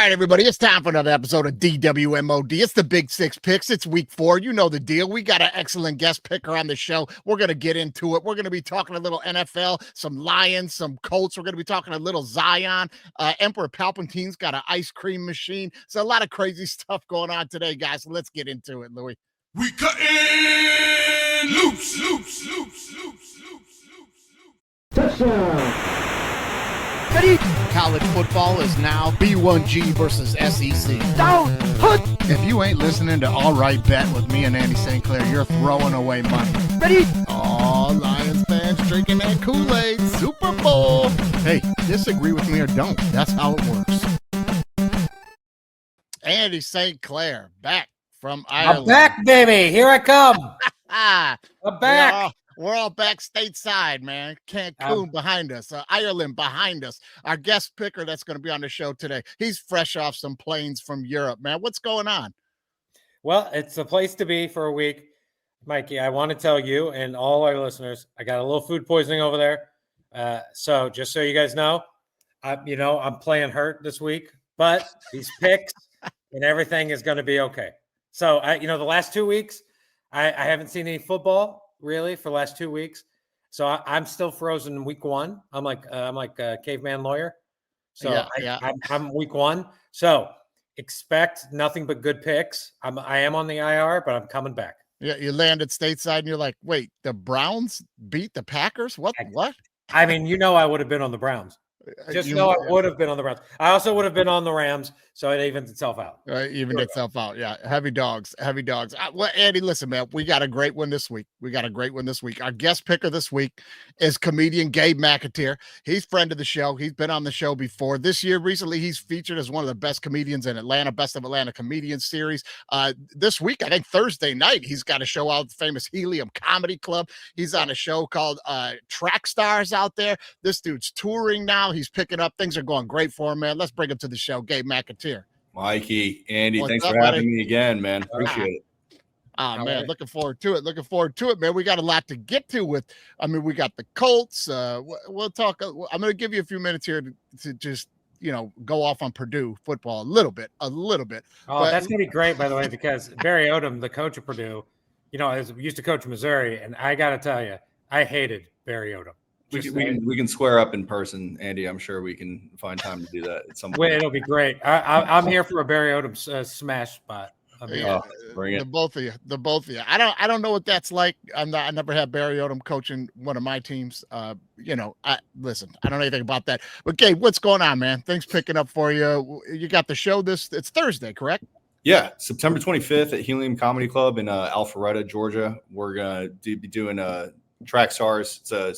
right, everybody, it's time for another episode of DWMOD. It's the Big 6 Picks. It's week 4. You know the deal. We got an excellent guest picker on the show. We're going to get into it. We're going to be talking a little NFL, some Lions, some Colts. We're going to be talking a little Zion. Emperor Palpatine's got an ice cream machine. So a lot of crazy stuff going on today, guys. So let's get into it, Louis. We cutting loose. Touchdown. College football is now B1G versus SEC. Down, hood. If you ain't listening to All Right Bet with me and Andy St. Clair, you're throwing away money. Ready? All Lions fans drinking that Kool-Aid. Super Bowl. Hey, disagree with me or don't. That's how it works. Andy St. Clair back from Ireland. I'm back, baby. Here I come. I'm back. We're all back stateside, man. Cancun behind us, Ireland behind us. Our guest picker that's going to be on the show today, he's fresh off some planes from Europe, man. What's going on? Well, it's the place to be for a week. Mikey, I want to tell you and all our listeners, I got a little food poisoning over there. So just so you guys know, I'm playing hurt this week, but these picks and everything is going to be okay. So, the last 2 weeks, I haven't seen any football really for the last 2 weeks. So I'm still frozen in week 1. I'm like a caveman lawyer. So I'm week 1. So expect nothing but good picks. I am on the IR, but I'm coming back. Yeah, you landed stateside and you're like, wait, the Browns beat the Packers? What? I mean, I would have been on the Browns. I would have been on the Browns. I also would have been on the Rams, so it evens itself out. Evened itself out. Yeah, heavy dogs. Well, Andy, listen, man, we got a great one this week. Our guest picker this week is comedian Gabe McAteer. He's friend of the show. He's been on the show before. This year, recently, he's featured as one of the best comedians in Atlanta, Best of Atlanta Comedians series. This week, I think Thursday night, he's got a show out at the famous Helium Comedy Club. He's on a show called Track Stars out there. This dude's touring now. He's picking up. Things are going great for him, man. Let's bring him to the show. Gabe McAteer. Mikey, Andy, thanks for having me again, man. Appreciate it. Man, looking forward to it, man. We got a lot to get to we got the Colts. We'll talk. I'm going to give you a few minutes here to just, go off on Purdue football a little bit. Oh, that's going to be great, by the way, because Barry Odom, the coach of Purdue, used to coach Missouri, and I got to tell you, I hated Barry Odom. We can square up in person, Andy. I'm sure we can find time to do that at some point. It'll be great. I'm here for a Barry Odom smash spot. Bring it. The both of you. I don't know what that's like. I never had Barry Odom coaching one of my teams. Listen, I don't know anything about that. But Gabe, what's going on, man? Things picking up for you. You got the show it's Thursday, correct? Yeah, September 25th at Helium Comedy Club in Alpharetta, Georgia. We're gonna be doing Track Stars. It's a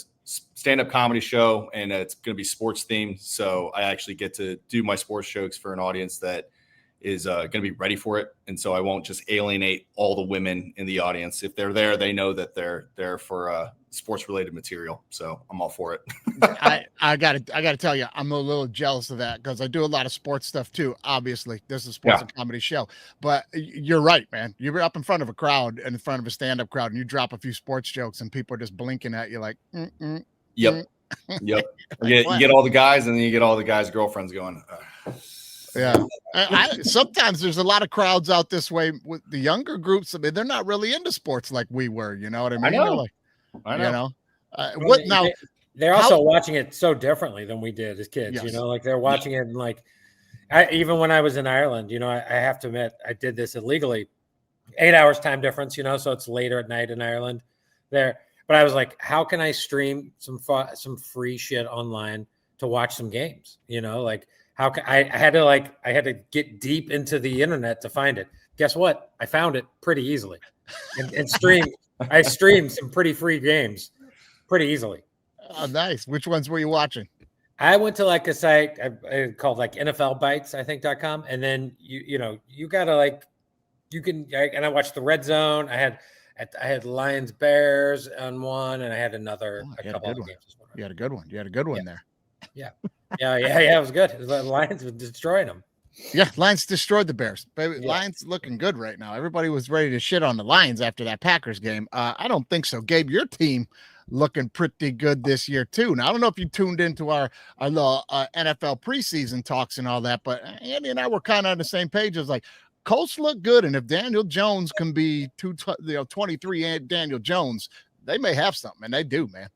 stand-up comedy show, and it's going to be sports themed. So I actually get to do my sports jokes for an audience that is going to be ready for it. And so I won't just alienate all the women in the audience. If they're there, they know that they're there for sports related material. So I'm all for it. I gotta tell you, I'm a little jealous of that because I do a lot of sports stuff too. Obviously, this is a sports and comedy show, but you're right, man. You're up in front of a crowd and in front of a stand-up crowd, and you drop a few sports jokes, and people are just blinking at you like, Yep. You get all the guys, and then you get all the guys' girlfriends going. Yeah. Sometimes there's a lot of crowds out this way with the younger groups. I mean, they're not really into sports like we were. You know what I mean? I know. They're also watching it so differently than we did as kids. Yes. Like they're watching it, and even when I was in Ireland, I have to admit I did this illegally. 8 hours time difference, so it's later at night in Ireland there. But I was like, how can I stream some free shit online to watch some games? How can I had to get deep into the internet to find it. Guess what? I found it pretty easily, and streamed. I streamed some pretty free games pretty easily. Oh, nice. Which ones were you watching? I went to a site called NFL Bites, I think.com. And then you gotta and I watched the Red Zone. I had Lions Bears on one, and I had a couple of games. You had a good one. You had a good one there. Yeah. It was good. The Lions were destroying them. Yeah, Lions destroyed the Bears. Baby, Yeah. Lions looking good right now. Everybody was ready to shit on the Lions after that Packers game. I don't think so. Gabe, your team looking pretty good this year too. Now I don't know if you tuned into our little NFL preseason talks and all that, but Andy and I were kind of on the same page. It was like Colts look good, and if Daniel Jones can be 23 and Daniel Jones, they may have something, and they do, man.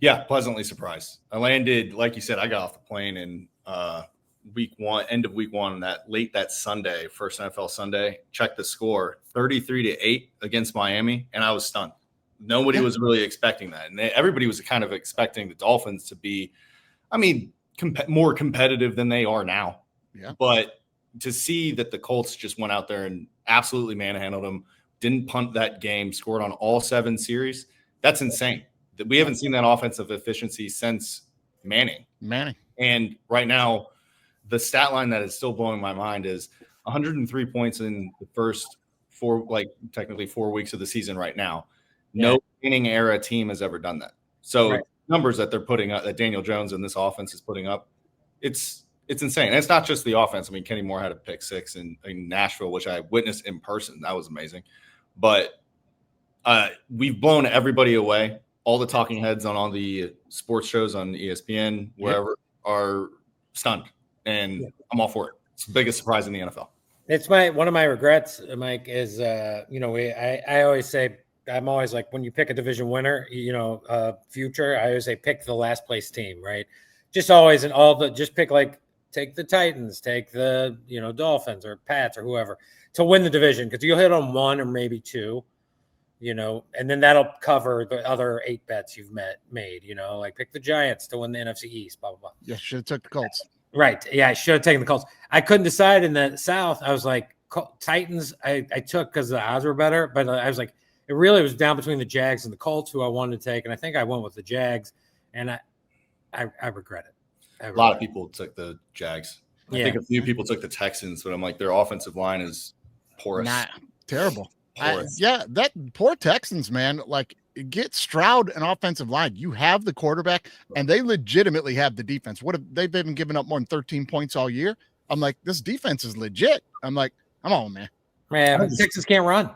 Yeah, pleasantly surprised. I landed, like you said, I got off the plane in end of week one, that Sunday, first NFL Sunday, checked the score 33-8 against Miami, and I was stunned. Nobody was really expecting that. And everybody was kind of expecting the Dolphins to be, more competitive than they are now. Yeah. But to see that the Colts just went out there and absolutely manhandled them, didn't punt that game, scored on all 7 series, that's insane. We haven't seen that offensive efficiency since Manning. And right now, the stat line that is still blowing my mind is 103 points in the first 4 weeks of the season right now. No Manning era team has ever done that. So numbers that they're putting up, that Daniel Jones and this offense is putting up, it's insane. And it's not just the offense. I mean, Kenny Moore had a pick 6 in Nashville, which I witnessed in person. That was amazing. But we've blown everybody away. All the talking heads on all the sports shows on ESPN, wherever, are stunned. And I'm all for it. It's the biggest surprise in the NFL. It's one of my regrets, Mike, is I always say, I'm always like, when you pick a division winner, future, I always say pick the last place team, right? Just always, and just pick, like, take the Titans, take the Dolphins or Pats or whoever to win the division, because you'll hit on 1 or maybe 2. And then that'll cover the other 8 bets you've made, like pick the Giants to win the NFC East, blah, blah, blah. Yeah, should have took the Colts. Right. Yeah, I should have taken the Colts. I couldn't decide in the South. I was like, Titans, I took because the odds were better, but I was like, it really was down between the Jags and the Colts, who I wanted to take, and I think I went with the Jags, and I regret it. A lot of people took the Jags. I think a few people took the Texans, but I'm like, their offensive line is porous. Terrible. That poor Texans, man. Like, get Stroud an offensive line. You have the quarterback, and they legitimately have the defense. What if they've been giving up more than 13 points all year? I'm like, this defense is legit. I'm like, come on, man. Man, Texans can't run.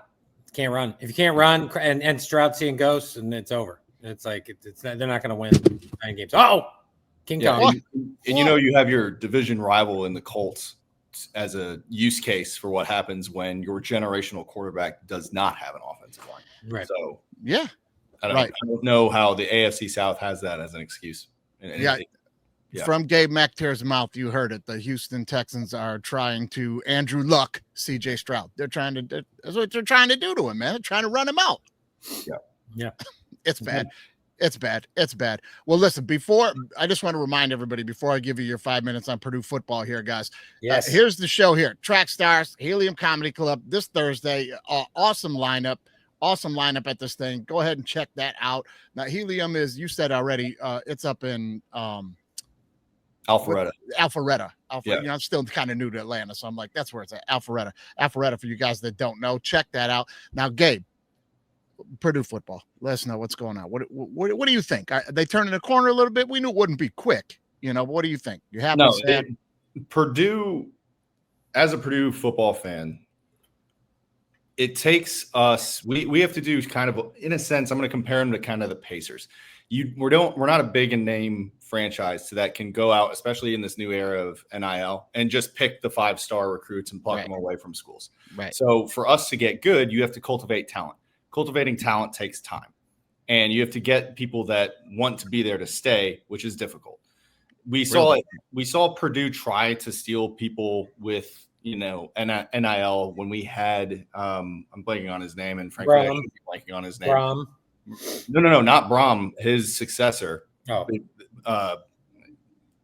Can't run. If you can't run and Stroud seeing ghosts, and it's over. It's like they're not going to win 9 games. King Kong. And you have your division rival in the Colts as a use case for what happens when your generational quarterback does not have an offensive line. Right. So I don't know how the AFC South has that as an excuse. From Gabe McAteer's mouth, you heard it. The Houston Texans are trying to Andrew Luck, CJ Stroud. That's what they're trying to do to him, man. They're trying to run him out. Yeah. It's bad. It's bad. Well, listen, I just want to remind everybody before I give you your 5 minutes on Purdue football here, guys. Yes. Here's the show here. Track Stars, Helium Comedy Club this Thursday. Awesome lineup at this thing. Go ahead and check that out. Now, Helium is, you said already, it's up in Alpharetta. I'm still kind of new to Atlanta, so I'm like, that's where it's at. Alpharetta for you guys that don't know. Check that out. Now, Gabe, Purdue football. Let us know what's going on. What do you think? Are they turning the corner a little bit? We knew it wouldn't be quick. What do you think? You happy? No, Purdue, as a Purdue football fan, it takes us. We have to do kind of, in a sense, I'm going to compare them to kind of the Pacers. We're not a big and name franchise that can go out, especially in this new era of NIL, and just pick the 5-star recruits and pluck them away from schools. Right. So for us to get good, you have to cultivate talent. Cultivating talent takes time, and you have to get people that want to be there to stay, which is difficult. We saw Purdue try to steal people with NIL when we had I'm blanking on his name, and frankly, I should be blanking on his name. Brom. No, not Brom. His successor.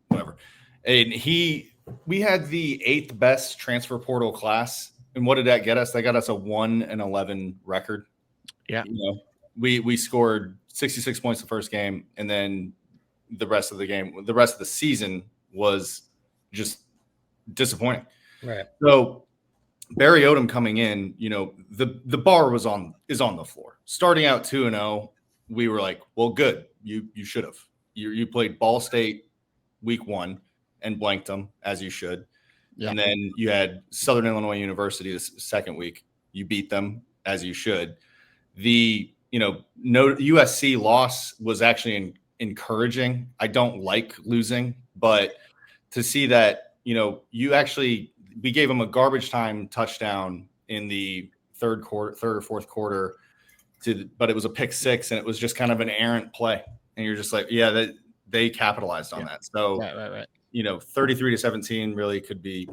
Whatever. And we had the 8th best transfer portal class, and what did that get us? That got us a 1-11 record. Yeah. We scored 66 points the first game, and then the rest of the season was just disappointing. Right. So Barry Odom coming in, the bar is on the floor. Starting out 2-0, we were like, well, good. You should have. You played Ball State week 1 and blanked them, as you should. Yeah. And then you had Southern Illinois University this second week. You beat them, as you should. The USC loss was actually encouraging. I don't like losing, but to see that, we gave them a garbage time touchdown in the third or fourth quarter, but it was a pick six, and it was just kind of an errant play. And you're just like, yeah, they capitalized on that. So, right. 33-17 really could be,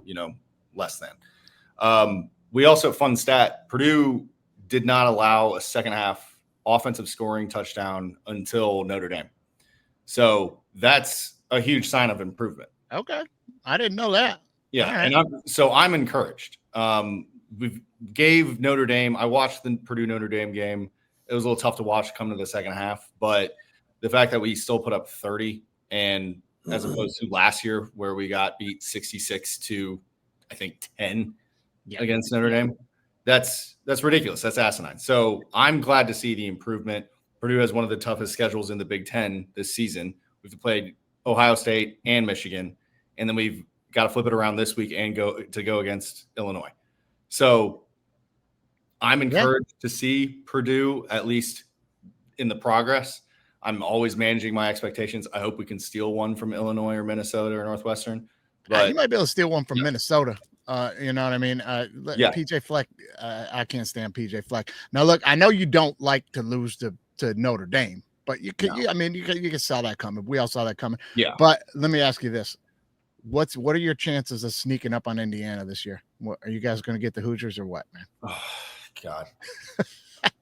less than. We also, fun stat, Purdue did not allow a second half offensive scoring touchdown until Notre Dame. So that's a huge sign of improvement. Okay. I didn't know that. Yeah. Right. And I'm encouraged. We gave Notre Dame, I watched the Purdue Notre Dame game. It was a little tough to watch come to the second half, but the fact that we still put up 30, and as opposed to last year where we got beat 66 to, I think, 10 against Notre Dame, that's ridiculous. That's asinine. So I'm glad to see the improvement. Purdue has one of the toughest schedules in the Big Ten this season. We've played Ohio State and Michigan, and then we've got to flip it around this week and go against Illinois. So I'm encouraged to see Purdue, at least in the progress. I'm always managing my expectations. I hope we can steal one from Illinois or Minnesota or Northwestern. But you might be able to steal one from Minnesota. You know what I mean? PJ Fleck, I can't stand PJ Fleck. Now, look, I know you don't like to lose to Notre Dame, but you can. I mean, you can saw that coming. We all saw that coming. Yeah. But let me ask you this: what are your chances of sneaking up on Indiana this year? What, are you guys going to get the Hoosiers or what, man? Oh, God.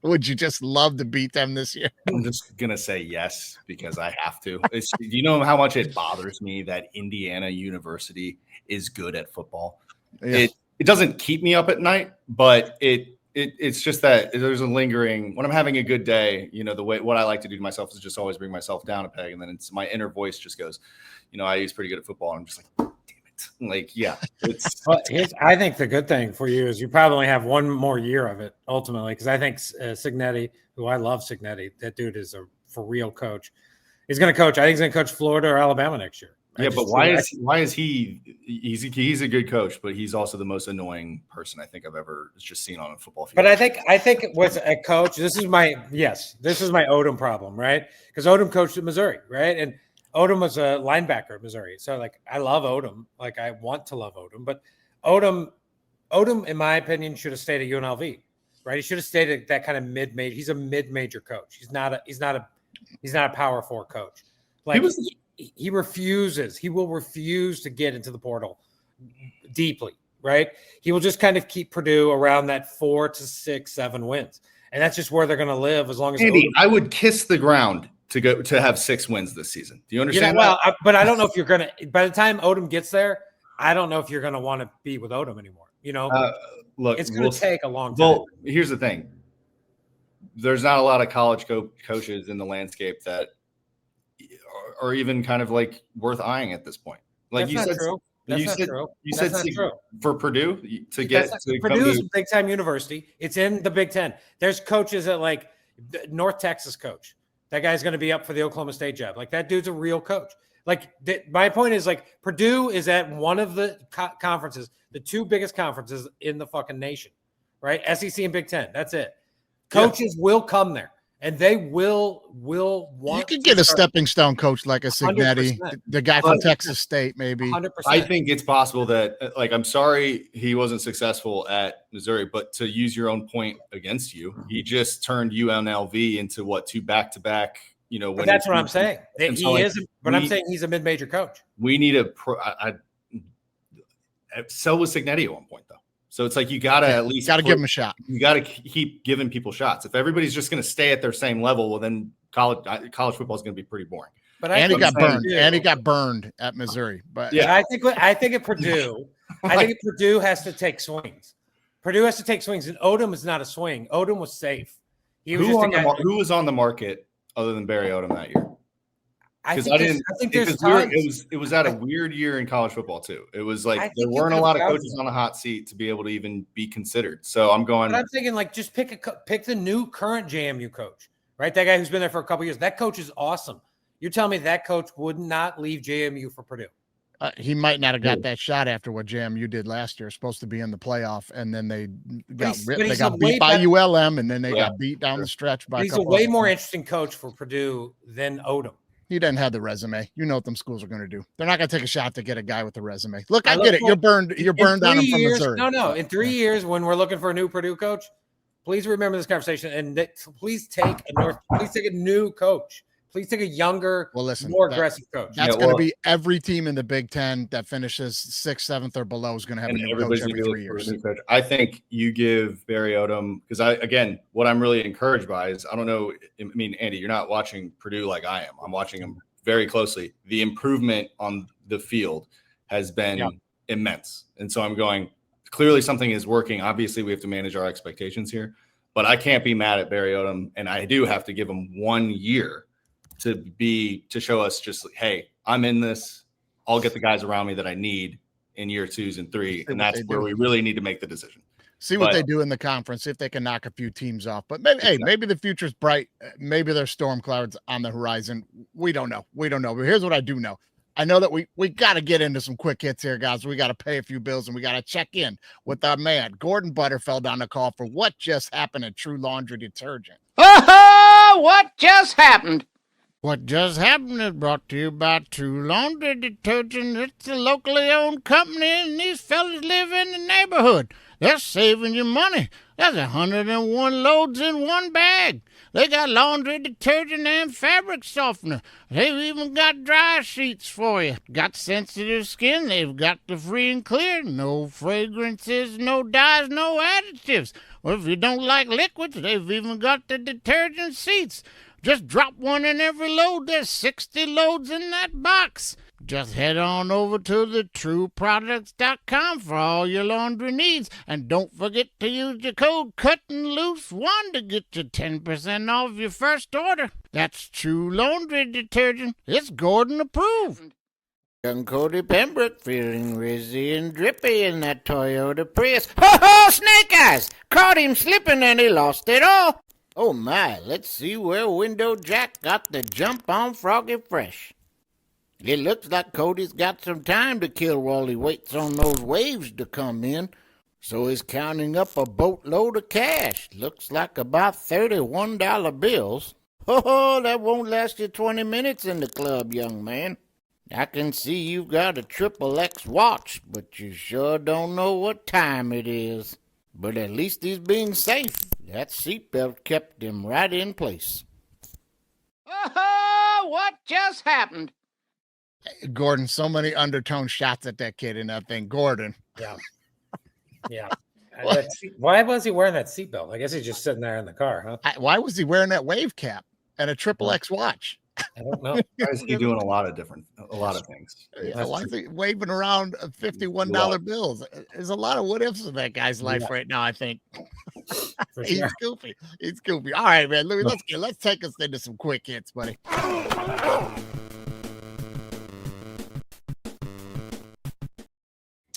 Would you just love to beat them this year? I'm just going to say yes because I have to. Do you know how much it bothers me that Indiana University is good at football? Yeah. It doesn't keep me up at night, but it's just that there's a lingering, when I'm having a good day, what I like to do to myself is just always bring myself down a peg. And then it's my inner voice just goes, IU's pretty good at football. And I'm just like, damn it. Like, yeah. I think the good thing for you is you probably have one more year of it ultimately. Cause I think Cignetti, who I love Cignetti, that dude is a for real coach. He's going to coach. I think he's going to coach Florida or Alabama next year. Yeah, but why is he? He's a good coach, but he's also the most annoying person I think I've ever just seen on a football field. But I think it was a coach. This is my Odom problem, right? Because Odom coached at Missouri, right? And Odom was a linebacker at Missouri, so like I love Odom, like I want to love Odom, but Odom, in my opinion, should have stayed at UNLV, right? He should have stayed at that kind of mid-major. He's a mid-major coach. He's not a Power 4 coach. Like he refuses. He will refuse to get into the portal deeply, right? He will just kind of keep Purdue around that 4 to 6, 7 wins, and that's just where they're going to live as long as. Andy, I would kiss the ground to have 6 wins this season. Do you understand? But I don't know if you're going to. By the time Odom gets there, I don't know if you're going to want to be with Odom anymore. Look, it's going to take a long time. Well, here's the thing: there's not a lot of college coaches in the landscape that are even kind of like worth eyeing at this point. Like that's not true. That's not true. You said for Purdue to get to Purdue's a big time university. It's in the Big Ten. There's coaches at like North Texas coach. That guy's going to be up for the Oklahoma State job. Like that dude's a real coach. Like my point is like Purdue is at one of the conferences, the 2 biggest conferences in the fucking nation, right? SEC and Big Ten. That's it. Coaches will come there. And they will want. You could get a stepping stone coach like a Cignetti, the guy from Texas State, maybe. 100%. I think it's possible that, like, I'm sorry he wasn't successful at Missouri, but to use your own point against you, he just turned UNLV into 2 back-to-back. But that's what I'm saying. I'm saying he's a mid-major coach. We need so was Cignetti at one point, though. So it's like you got to at least give him a shot. You got to keep giving people shots. If everybody's just going to stay at their same level, well, then college football is going to be pretty boring. But he got burned. And he got burned at Missouri. But yeah, I think at Purdue, Purdue has to take swings. Purdue has to take swings, and Odom is not a swing. Odom was safe. Who was on the market other than Barry Odom that year? I think there's tons. It was at a weird year in college football too. It was like there weren't a lot of coaches on the hot seat to be able to even be considered. So I'm going. But I'm thinking like just pick the new current JMU coach, right? That guy who's been there for a couple of years. That coach is awesome. You're telling me that coach would not leave JMU for Purdue? He might not have got that shot after what JMU did last year. Supposed to be in the playoff, and then they got beat by ULM, and then they got beat down the stretch by. He's a way more interesting coach for Purdue than Odom. He doesn't have the resume. You know what them schools are going to do. They're not going to take a shot to get a guy with a resume. Look, I get it. You're burned. You're burned on him from Missouri. No. In 3 years, when we're looking for a new Purdue coach, please remember this conversation, and please take a new coach. Please take a younger, more aggressive coach. That's going to be every team in the Big Ten that finishes 6th, 7th, or below is going to have a new coach every 3 years. I think you give Barry Odom, because what I'm really encouraged by is, I don't know, I mean, Andy, you're not watching Purdue like I am. I'm watching them very closely. The improvement on the field has been immense. And so I'm going, clearly something is working. Obviously, we have to manage our expectations here, but I can't be mad at Barry Odom, and I do have to give him 1 year to show us just, hey, I'm in this. I'll get the guys around me that I need in year 2 and 3, and that's where we really need to make the decision. See what they do in the conference, if they can knock a few teams off. But maybe the future's bright. Maybe there's storm clouds on the horizon. We don't know. But here's what I do know. I know that we got to get into some quick hits here, guys. We got to pay a few bills, and we got to check in with our man Gordon Butterfeld on the call for what just happened at True Laundry Detergent. What just happened? What just happened is brought to you by True Laundry Detergent. It's a locally owned company, and these fellas live in the neighborhood. They're saving you money. That's 101 loads in one bag. They got laundry detergent and fabric softener. They've even got dry sheets for you. Got sensitive skin, they've got the free and clear. No fragrances, no dyes, no additives. Or if you don't like liquids, they've even got the detergent sheets. Just drop one in every load. There's 60 loads in that box. Just head on over to thetrueproducts.com for all your laundry needs. And don't forget to use your code CUTTANDLOOSE1 to get you 10% off your first order. That's True Laundry Detergent. It's Gordon approved. Young Cody Pembroke feeling rizzy and drippy in that Toyota Prius. Ho-ho, Snake Eyes! Caught him slipping and he lost it all. Oh my, let's see where Window Jack got the jump on Froggy Fresh. It looks like Cody's got some time to kill while he waits on those waves to come in. So he's counting up a boatload of cash. Looks like about $31 bills. Oh, that won't last you 20 minutes in the club, young man. I can see you've got a XXX watch, but you sure don't know what time it is. But at least he's being safe. That seatbelt kept him right in place. What just happened? Gordon, so many undertone shots at that kid in that thing. Gordon. Yeah. Why was he wearing that seatbelt? I guess he's just sitting there in the car, huh? Why was he wearing that wave cap and a XXX watch? I don't know. Why is he doing a lot of things? Yeah, why is he waving around $51 bills? There's a lot of what ifs in that guy's life right now, I think. He's goofy. He's goofy. All right, man. Let's take us into some quick hits, buddy.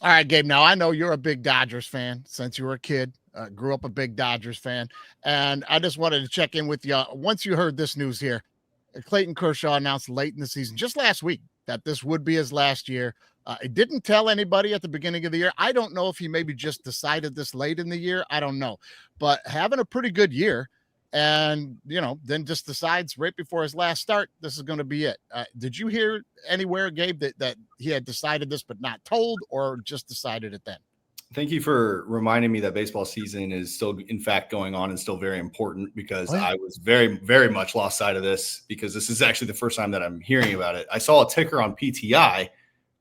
All right, Gabe. Now, I know you're a big Dodgers fan since you were a kid. Grew up a big Dodgers fan. And I just wanted to check in with you. Once you heard this news here, Clayton Kershaw announced late in the season, just last week, that this would be his last year. It didn't tell anybody at the beginning of the year. I don't know if he maybe just decided this late in the year. I don't know. But having a pretty good year and, then just decides right before his last start, this is going to be it. Did you hear anywhere, Gabe, that he had decided this but not told, or just decided it then? Thank you for reminding me that baseball season is still, in fact, going on and still very important, because I was very, very much lost sight of this, because this is actually the first time that I'm hearing about it. I saw a ticker on PTI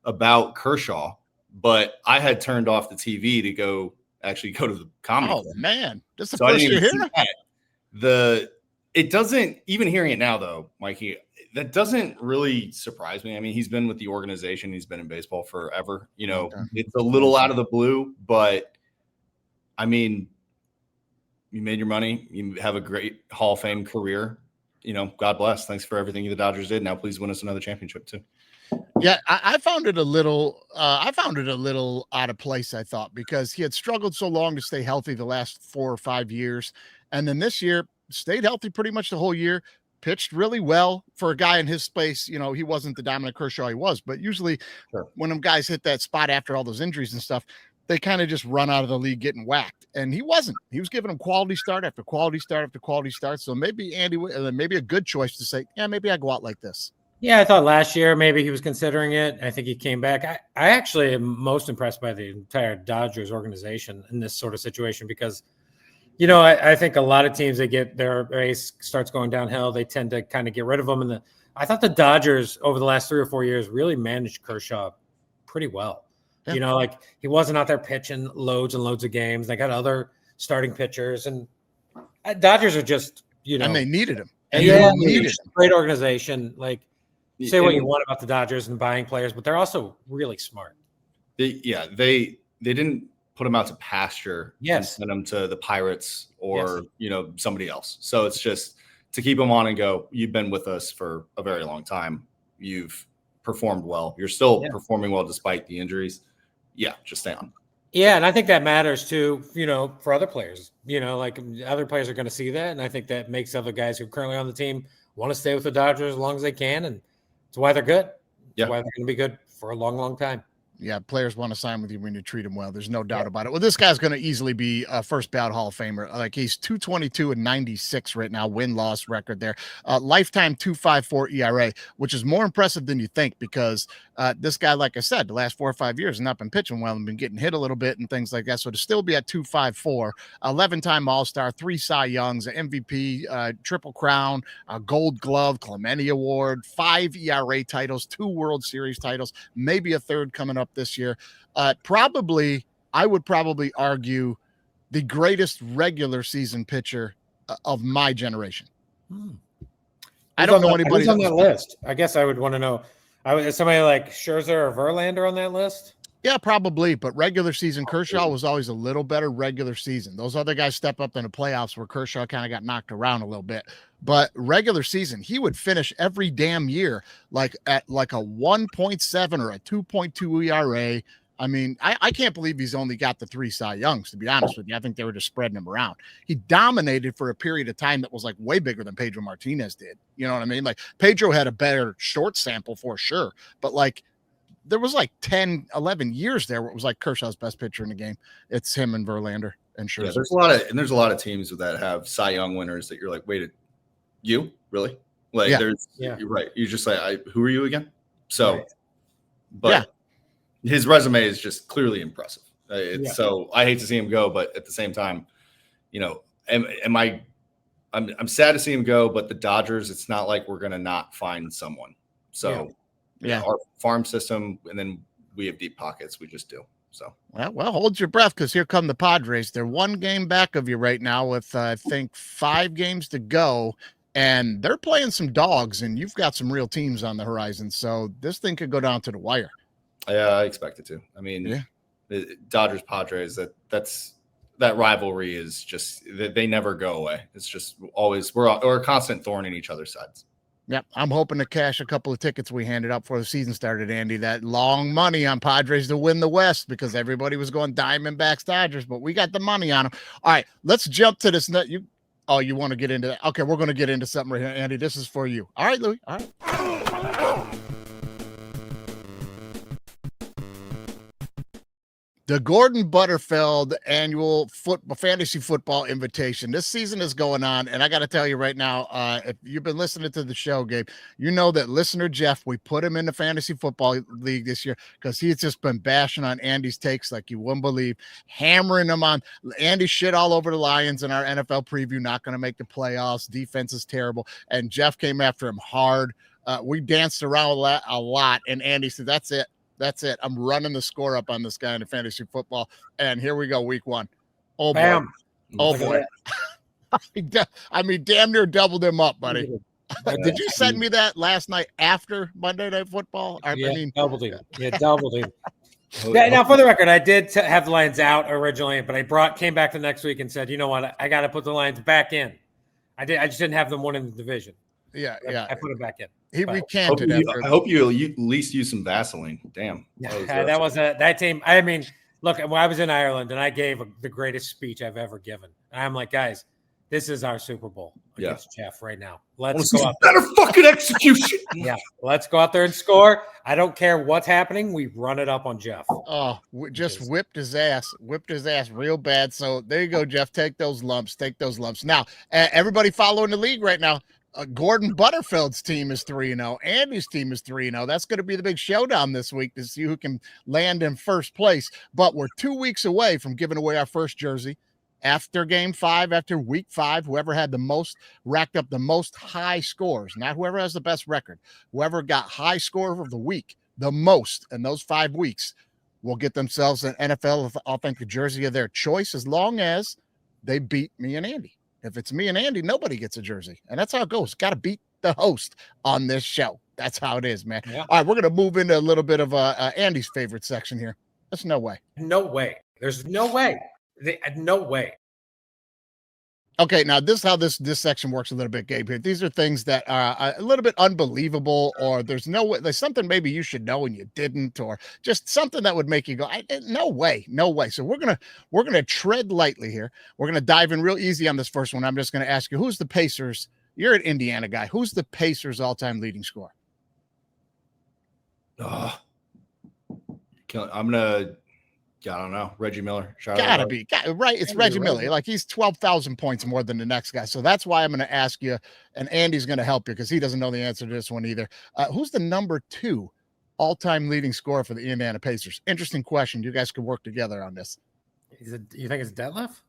about Kershaw, but I had turned off the TV to go to the comedy. Oh, man. That's the first you're hearing that. It doesn't, even hearing it now, though, Mikey, that doesn't really surprise me. I mean, he's been with the organization. He's been in baseball forever. It's a little out of the blue, but I mean, you made your money. You have a great Hall of Fame career. God bless. Thanks for everything the Dodgers did. Now, please win us another championship too. Yeah, I found it a little. Out of place, I thought, because he had struggled so long to stay healthy the last 4 or 5 years, and then this year stayed healthy pretty much the whole year. pitched really well for a guy in his space. You know, he wasn't the dominant Kershaw he was, but usually when them guys hit that spot after all those injuries and stuff, they kind of just run out of the league getting whacked. And he wasn't. He was giving them quality start after quality start after quality start. So maybe Andy, maybe a good choice to say, yeah, maybe I go out like this. Yeah, I thought last year maybe he was considering it. I think he came back. I actually am most impressed by the entire Dodgers organization in this sort of situation because, you know, I think a lot of teams, they get their race starts going downhill. They tend to kind of get rid of them. And I thought the Dodgers over the last 3 or 4 years really managed Kershaw pretty well. Yeah. You know, like he wasn't out there pitching loads and loads of games. They got other starting pitchers, and Dodgers are just, you know. And they needed him. And yeah, needed him. Great organization. Like, say what you want about the Dodgers and buying players, but they're also really smart. They didn't put him out to pasture and send him to the Pirates or somebody else. So it's just to keep him on and go, you've been with us for a very long time. You've performed well. You're still performing well despite the injuries. Yeah, just stay on. Yeah, and I think that matters too, you know, for other players. You know, like other players are going to see that, and I think that makes other guys who are currently on the team want to stay with the Dodgers as long as they can, and it's why they're good. It's why they're going to be good for a long, long time. Yeah, players want to sign with you when you treat them well. There's no doubt about it. Well, this guy's going to easily be a first ballot Hall of Famer. Like he's 2.22 and 96 right now, win-loss record there. Lifetime 2.54 ERA, which is more impressive than you think because this guy, like I said, the last 4 or 5 years has not been pitching well and been getting hit a little bit and things like that. So to still be at 2.54, 11-time All-Star, 3 Cy Youngs, an MVP, Triple Crown, a Gold Glove, Clemente Award, 5 ERA titles, 2 World Series titles, maybe a third coming up this year. I would probably argue the greatest regular season pitcher of my generation. I don't know anybody on that list. I guess I would want to know. Is somebody like Scherzer or Verlander on that list? Yeah, probably. But regular season, Kershaw was always a little better regular season. Those other guys step up in the playoffs where Kershaw kind of got knocked around a little bit. But regular season, he would finish every damn year like at like a 1.7 or a 2.2 ERA. I mean, I can't believe he's only got the 3 Cy Youngs, to be honest with you. I think they were just spreading him around. He dominated for a period of time that was like way bigger than Pedro Martinez did. You know what I mean? Like Pedro had a better short sample for sure. But like there was like 10, 11 years there where it was like Kershaw's best pitcher in the game. It's him and Verlander and Scherzer. Yeah, there's a lot of teams that have Cy Young winners that you're like, wait, you really? Like you're right. You're just like, who are you again? So, but his resume is just clearly impressive. So I hate to see him go, but at the same time, you know, I'm sad to see him go, but the Dodgers, it's not like we're going to not find someone. So our farm system, and then we have deep pockets. We just do. So, well, hold your breath because here come the Padres. They're 1 game back of you right now with, I think, 5 games to go. And they're playing some dogs, and you've got some real teams on the horizon. So this thing could go down to the wire. Yeah, I expect it to. I mean, the Dodgers Padres, that rivalry is just they never go away. It's just always we're a constant thorn in each other's sides. Yep, I'm hoping to cash a couple of tickets we handed out before the season started, Andy. That long money on Padres to win the West because everybody was going Diamondbacks Dodgers, but we got the money on them. All right, let's jump to this. You want to get into that? Okay, we're going to get into something right here, Andy. This is for you. All right, Louis. All right. The Gordon Butterfield annual fantasy football invitation. This season is going on, and I got to tell you right now, if you've been listening to the show, Gabe, you know that listener Jeff, we put him in the fantasy football league this year because he's just been bashing on Andy's takes like you wouldn't believe, hammering them on Andy shit all over the Lions in our NFL preview, not going to make the playoffs. Defense is terrible, and Jeff came after him hard. We danced around a lot, and Andy said, "That's it. That's it. I'm running the score up on this guy in the fantasy football." And here we go, week 1. Oh, bam. Boy. Oh, boy. I mean, damn near doubled him up, buddy. Did you send me that last night after Monday Night Football? Doubled him. Yeah, doubled him. Now, for the record, I did have the Lions out originally, but came back the next week and said, you know what? I got to put the Lions back in. I just didn't have them winning the division. Yeah. I put them back in. He recanted. I hope you at least use some Vaseline. Damn. That was that team. I mean, look, when I was in Ireland and I gave the greatest speech I've ever given. And I'm like, guys, This is our Super Bowl against Jeff right now. Let's see go out better fucking execution. Yeah, let's go out there and score. I don't care what's happening. We run it up on Jeff. Oh, just whipped his ass real bad. So there you go, Jeff. Take those lumps. Now, everybody following the league right now. Gordon Butterfield's team is 3-0. Andy's team is 3-0. That's going to be the big showdown this week to see who can land in first place. But we're 2 weeks away from giving away our first jersey. After game 5, after week 5, whoever had the most, racked up the most high scores, not whoever has the best record, whoever got high score of the week, the most in those 5 weeks, will get themselves an NFL authentic jersey of their choice, as long as they beat me and Andy. If it's me and Andy, nobody gets a jersey. And that's how it goes. Got to beat the host on this show. That's how it is, man. Yeah. All right, we're going to move into a little bit of Andy's favorite section here. There's no way. No way. There's no way. No way. Okay, now this is how this section works a little bit, Gabe. Here, these are things that are a little bit unbelievable, or there's no way. There's something maybe you should know and you didn't, or just something that would make you go, "No way, no way." So we're gonna tread lightly here. We're gonna dive in real easy on this first one. I'm just gonna ask you, who's the Pacers? You're an Indiana guy. Who's the Pacers' all-time leading scorer? I'm gonna. I don't know. Reggie Miller. Gotta be. Right. It's Reggie Miller. Like, he's 12,000 points more than the next guy. So that's why I'm going to ask you, and Andy's going to help you because he doesn't know the answer to this one either. Who's the number 2 all-time leading scorer for the Indiana Pacers? Interesting question. You guys could work together on this. You think it's Detlef?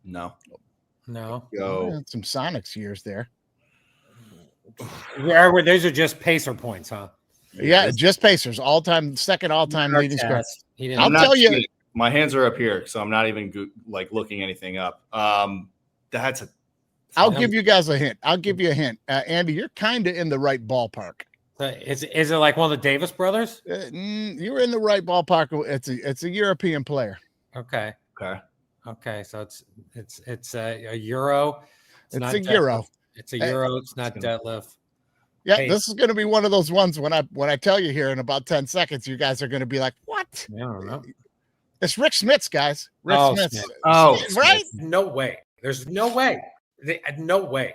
No. Some Sonics years there. Those are just Pacer points, huh? Yeah, just Pacers, second all-time leading scorer. I'll tell you, my hands are up here, so I'm not even looking anything up. I'll give you guys a hint. I'll give you a hint. Andy, you're kind of in the right ballpark. Is it like one of the Davis brothers? You're in the right ballpark. It's a European player. Okay. So it's a Euro. It's a Euro. It's a Euro. It's not Detlef. Yeah, This is going to be one of those ones when I tell you here in about 10 seconds, you guys are going to be like, "What?" I don't know. It's Rick Smits, guys. Rick Smits. Smith. Right? No way. There's no way. No way.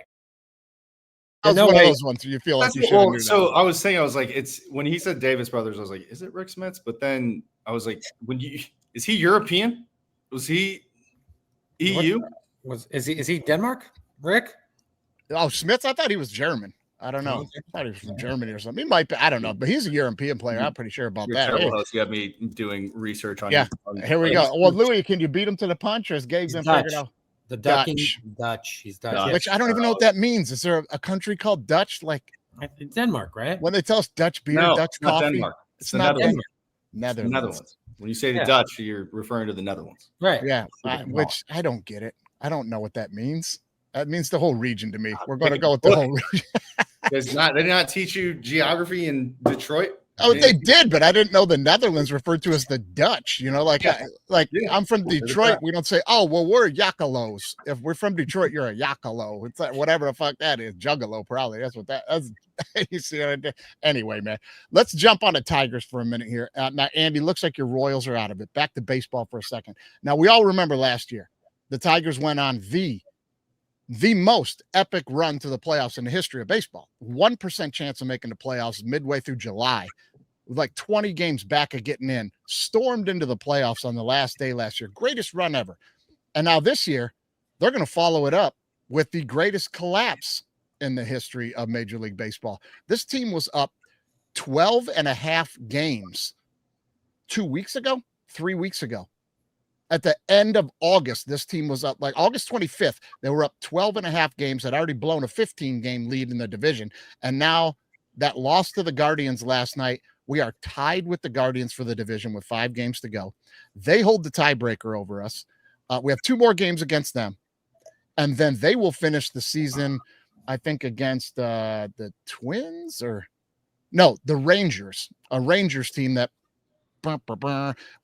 That was one of those ones you feel like you should have knew. So I was saying, it's when he said Davis Brothers, I was like, is it Rick Smits? But then I was like, is he European? Was he EU? Is he Denmark? Rick? Oh, Smits? I thought he was German. I don't know. I thought he was from Germany or something. He might be. I don't know, but he's a European player. I'm pretty sure about that. You got me doing research on. Yeah. Here we go. Well, Louis, can you beat him to the punch, or is Gabe been figured out? The Dutch. He's Dutch. Which I don't even know what that means. Is there a country called Dutch? Like Denmark, right? When they tell us Dutch beer, Dutch coffee, Denmark. It's not Denmark. Netherlands. When you say the Dutch, you're referring to the Netherlands. Right. Yeah. Which I don't get it. I don't know what that means. That means the whole region to me. We're going to go with the whole region. They did not teach you geography in Detroit? Oh, they did, but I didn't know the Netherlands referred to as the Dutch. You know, I'm from Detroit. We don't say, "Oh, well, we're Yakalos." If we're from Detroit, you're a Yakalo. It's like whatever the fuck that is. Juggalo, probably. That's what that is. You see what I did? Anyway, man, let's jump on the Tigers for a minute here. Now, Andy, looks like your Royals are out of it. Back to baseball for a second. Now, we all remember last year, the Tigers went on the most epic run to the playoffs in the history of baseball. 1% chance of making the playoffs midway through July, with like 20 games back of getting in, stormed into the playoffs on the last day last year. Greatest run ever. And now this year, they're going to follow it up with the greatest collapse in the history of Major League Baseball. This team was up 12 and a half games 3 weeks ago. At the end of August, this team was up, like August 25th, they were up 12 and a half games, had already blown a 15-game lead in the division. And now that loss to the Guardians last night, we are tied with the Guardians for the division with 5 games to go. They hold the tiebreaker over us. We have 2 more games against them. And then they will finish the season, I think, against the Twins the Rangers, a Rangers team that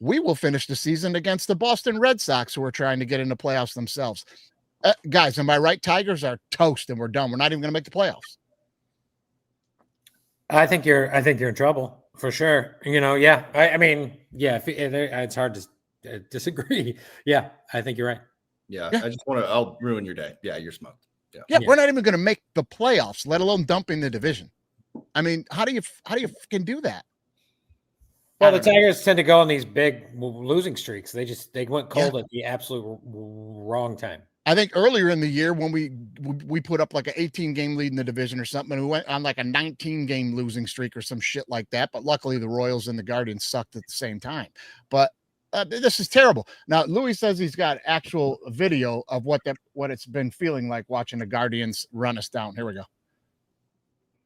we will finish the season against the Boston Red Sox, who are trying to get into playoffs themselves. Guys, am I right? Tigers are toast and we're done. We're not even going to make the playoffs. I think you're in trouble for sure. Yeah. I mean, yeah, it's hard to disagree. Yeah, I think you're right. Yeah, Yeah. I just want to. I'll ruin your day. Yeah, you're smoked. Yeah, we're not even going to make the playoffs, let alone dumping the division. I mean, how do you fucking do that? Well, the Tigers tend to go on these big losing streaks. They went cold at the absolute wrong time. I think earlier in the year when we put up like an 18-game lead in the division or something, and we went on like a 19-game losing streak or some shit like that. But luckily, the Royals and the Guardians sucked at the same time. But this is terrible. Now, Louis says he's got actual video of what it's been feeling like watching the Guardians run us down. Here we go.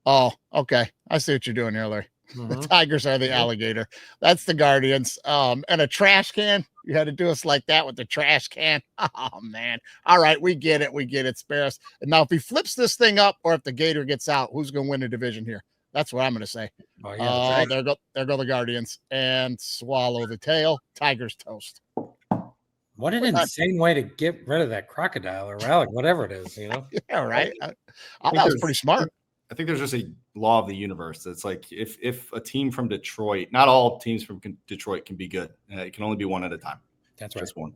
Oh, okay. I see what you're doing here, Larry. The Tigers are the alligator. That's the Guardians. And a trash can. You had to do us like that with the trash can. Oh, man. All right. We get it. We get it. Spare us. And now, if he flips this thing up or if the Gator gets out, who's going to win the division here? That's what I'm going to say. Oh, yeah. There go the Guardians. And swallow the tail. Tigers toast. What an insane way to get rid of that crocodile or relic, whatever it is, Yeah, right. That was pretty smart. I think there's just a law of the universe. It's like if a team from Detroit, not all teams from Detroit can be good. It can only be one at a time. That's right. Just one.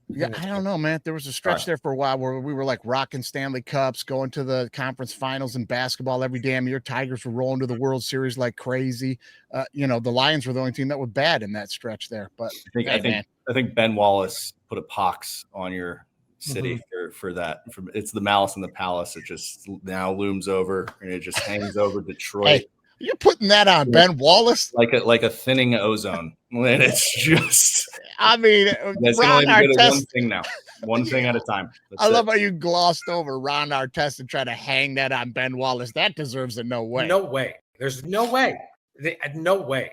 Yeah, I don't know, man. There was a stretch there for a while where we were like rocking Stanley Cups, going to the conference finals in basketball every damn year. Tigers were rolling to the World Series like crazy. The Lions were the only team that was bad in that stretch there. But I think Ben Wallace put a pox on your city for that. It's the malice in the palace. It just now looms over and it just hangs over Detroit. Hey, you're putting that on Ben Wallace like a thinning ozone. And it's just. I mean, Ron Artest. One thing now, one thing at a time. I love how you glossed over Ron Artest and try to hang that on Ben Wallace. That deserves a no way. No way. There's no way. No way.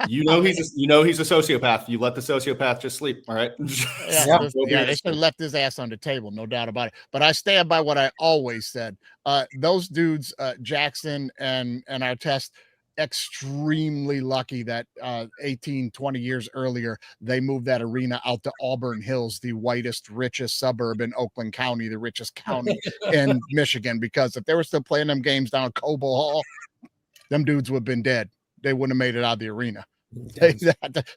He's a sociopath. You let the sociopath just sleep. All right. They should have left his ass on the table, no doubt about it. But I stand by what I always said. Those dudes, Jackson and Artest, extremely lucky that 18, 20 years earlier, they moved that arena out to Auburn Hills, the whitest, richest suburb in Oakland County, the richest county in Michigan, because if they were still playing them games down at Cobo Hall, them dudes would have been dead. They wouldn't have made it out of the arena.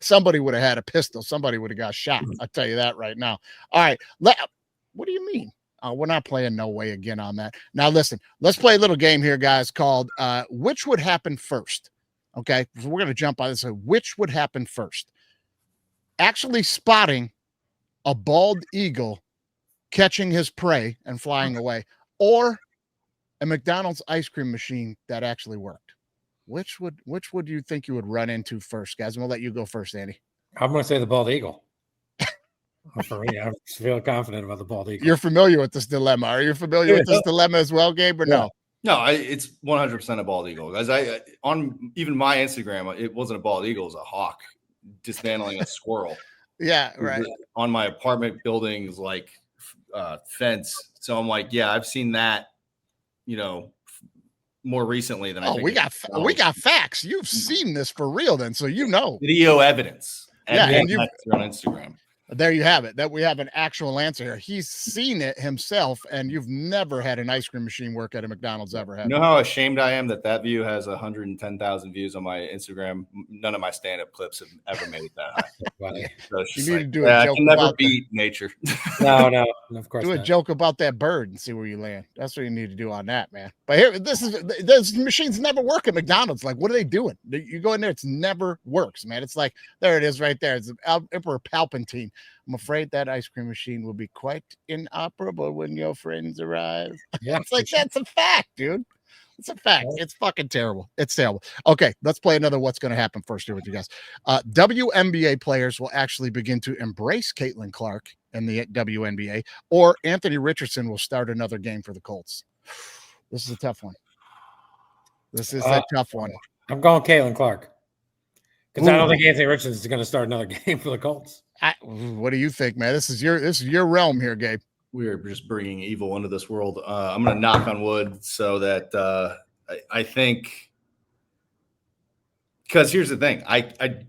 Somebody would have had a pistol. Somebody would have got shot. I'll tell you that right now. All right. What do you mean? We're not playing no way again on that. Now, listen, let's play a little game here, guys, called Which Would Happen First? Okay. So we're going to jump on this. So which would happen first? Actually spotting a bald eagle catching his prey and flying away, or a McDonald's ice cream machine that actually worked. Which would you think you would run into first, guys? I'm going to let you go first, Andy. I'm going to say the bald eagle. For me, I feel confident about the bald eagle. You're familiar with this dilemma. Are you familiar with this dilemma as well, Gabe, or no? No, it's 100% a bald eagle. As on even my Instagram, it wasn't a bald eagle, it was a hawk dismantling a squirrel. Yeah, right. On my apartment building's like fence. So I'm like, yeah, I've seen that, more recently than I think. We got facts. You've seen this for real then, so video evidence. And you've on Instagram. There you have it. That we have an actual answer here. He's seen it himself, and you've never had an ice cream machine work at a McDonald's ever. You know how ashamed I am that view has 110,000 views on my Instagram. None of my stand-up clips have ever made that high. So you need to do a joke. I can never beat nature. No, of course. Do a joke about that bird and see where you land. That's what you need to do on that, man. But here, those machines never work at McDonald's. Like, what are they doing? You go in there, it's never works, man. It's like, there it is right there. It's Emperor Palpatine. I'm afraid that ice cream machine will be quite inoperable when your friends arrive. Yeah, it's like, that's a fact, dude. It's a fact. It's fucking terrible. It's terrible. Okay, let's play another What's Going to Happen first here with you guys. WNBA players will actually begin to embrace Caitlin Clark in the WNBA, or Anthony Richardson will start another game for the Colts. This is a tough one. This is a tough one. I'm going Caitlin Clark because I don't think Anthony Richardson is going to start another game for the Colts. What do you think, man? This is your realm here, Gabe. We are just bringing evil into this world. I'm going to knock on wood so that I think, because here's the thing, I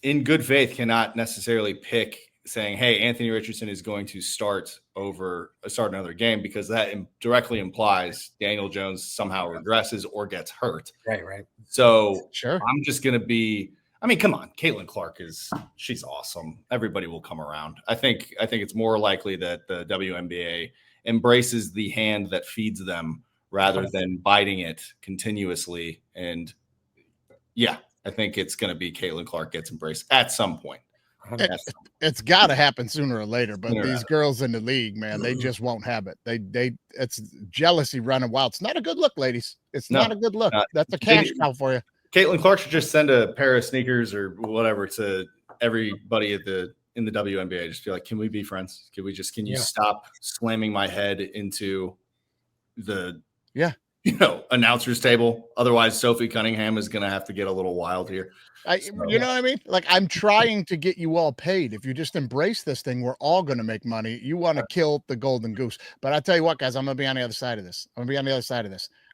in good faith cannot necessarily pick saying, hey, Anthony Richardson is going to start another game, because that directly implies Daniel Jones somehow regresses or gets hurt. Right. So sure. I'm just going to be, I mean, come on, Caitlin Clark she's awesome. Everybody will come around. I think it's more likely that the WNBA embraces the hand that feeds them rather than biting it continuously. And yeah, I think it's going to be Caitlin Clark gets embraced at some point. It's got to happen sooner or later, but these girls in the league, man, they just won't have it. It's jealousy running wild. It's not a good look, ladies. It's not a good look. That's a cash cow for you. Caitlin Clark should just send a pair of sneakers or whatever to everybody in the WNBA. Just be like, can we be friends? Can you stop slamming my head into the announcer's table? Otherwise, Sophie Cunningham is going to have to get a little wild here. You know what I mean? Like, I'm trying to get you all paid. If you just embrace this thing, we're all going to make money. You want to kill the golden goose. But I tell you what, guys, I'm going to be on the other side of this.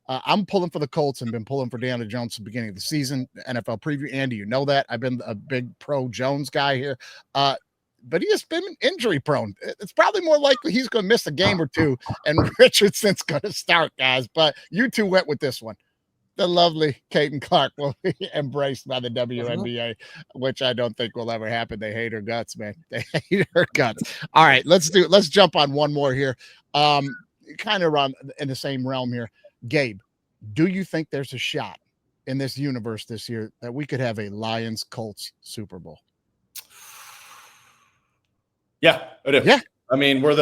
I'm pulling for the Colts and been pulling for Deandra Jones at the beginning of the season. NFL preview, Andy, you know that. I've been a big pro Jones guy here. But he has been injury prone. It's probably more likely he's going to miss a game or two, and Richardson's going to start, guys. But you two went with this one. The lovely Caitlin Clark will be embraced by the WNBA, which I don't think will ever happen. They hate her guts, man. They hate her guts. All right, let's jump on one more here. Kind of around in the same realm here. Gabe, do you think there's a shot in this universe this year that we could have a Lions Colts Super Bowl? Yeah, I do. Yeah. I mean, we're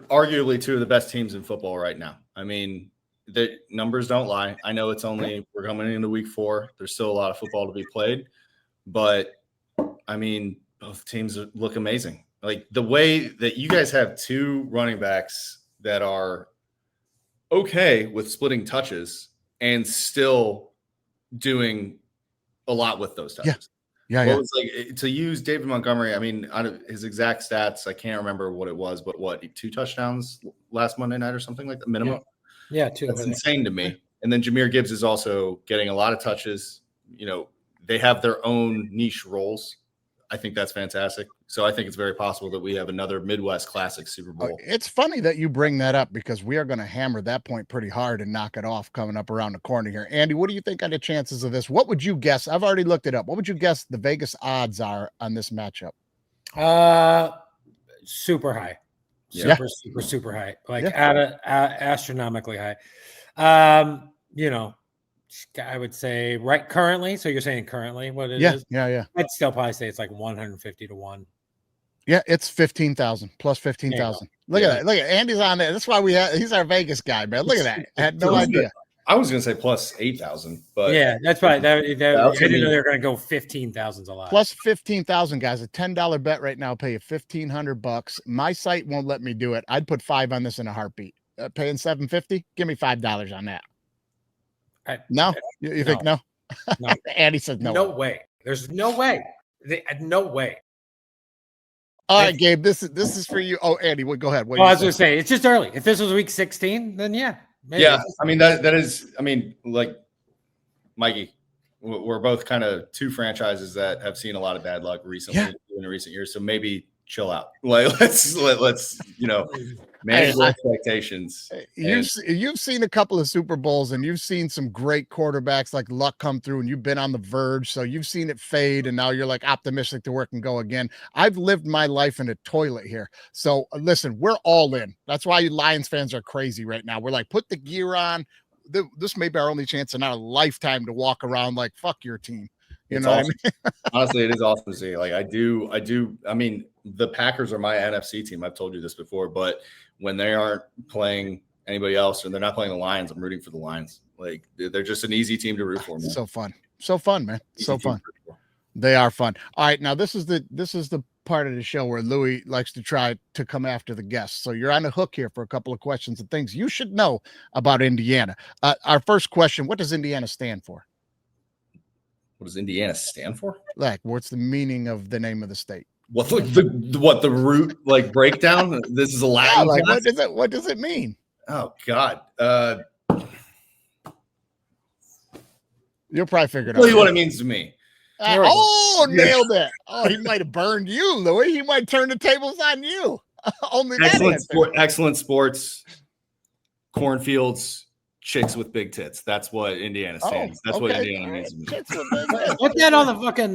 arguably two of the best teams in football right now. I mean, the numbers don't lie. I know we're coming into week 4. There's still a lot of football to be played, but I mean, both teams look amazing. Like the way that you guys have two running backs that are okay with splitting touches and still doing a lot with those touches. Yeah. It was like to use David Montgomery. I mean, out of his exact stats, I can't remember what it was, but 2 touchdowns last Monday night or something like that minimum. Yeah, 2. That's insane to me. And then Jahmyr Gibbs is also getting a lot of touches. You know, they have their own niche roles. I think that's fantastic. So I think it's very possible that we have another Midwest Classic Super Bowl. It's funny that you bring that up because we are going to hammer that point pretty hard and knock it off coming up around the corner here. Andy, what do you think on the chances of this? What would you guess? I've already looked it up. What would you guess the Vegas odds are on this matchup? Super high. Super high. Like astronomically high. I would say right currently. So you're saying currently what it is? Yeah. I'd still probably say it's like 150 to 1. Yeah, it's 15,000 plus 15,000. Look at that. Look at Andy's on there. That's why he's our Vegas guy, man. Look at that. I had no idea. I was going to say plus 8,000, but yeah, that's right. I didn't know they were going to go 15,000 a lot. Plus 15,000, guys. A $10 bet right now. Pay you $1,500. My site won't let me do it. I'd put 5 on this in a heartbeat. Paying $750. Give me $5 on that. No, you think no? No. Andy says no. No way. There's no way. No way. All right, Gabe. This is for you. Oh, Andy, go ahead. I was going to say it's just early. If this was week 16, then yeah. Maybe. Yeah, I mean that is. I mean, like Mikey, we're both kind of two franchises that have seen a lot of bad luck recently in recent years. So maybe chill out. Like let's manage expectations. You've seen a couple of Super Bowls and you've seen some great quarterbacks like Luck come through, and you've been on the verge. So you've seen it fade, and now you're like optimistic to work and go again. I've lived my life in a toilet here. So listen, we're all in. That's why you Lions fans are crazy right now. We're like, put the gear on. This may be our only chance in our lifetime to walk around like fuck your team. You know awesome. what I mean? Honestly, it is awesome to see. Like I do. I mean, the Packers are my NFC team. I've told you this before, but when they aren't playing anybody else or they're not playing the Lions, I'm rooting for the Lions. Like they're just an easy team to root for. Man. So fun, man. So fun. They are fun. All right, now this is the part of the show where Louis likes to try to come after the guests. So you're on the hook here for a couple of questions and things you should know about Indiana. Our first question: what does Indiana stand for? What does Indiana stand for? Like, what's the meaning of the name of the state? What the root like breakdown? This is a Latin. Like, what does it mean? Oh God. You'll probably figure it out. Tell you what it means to me. Nailed it. Oh, he might have burned you, Louis. He might turn the tables on you. Only excellent sports, cornfields, chicks with big tits. That's what Indiana stands. That's what Indiana means to me. Chicks with big tits. Put that on the fucking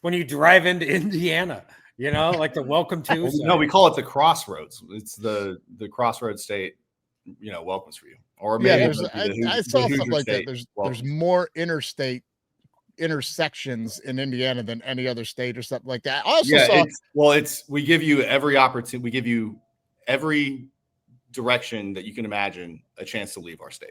when you drive into Indiana, like the welcome to. Well, no, we call it the crossroads. It's the crossroads state, welcomes for you. Or maybe I saw something like that. There's more interstate intersections in Indiana than any other state or something like that. I also saw we give you every opportunity. We give you every direction that you can imagine a chance to leave our state.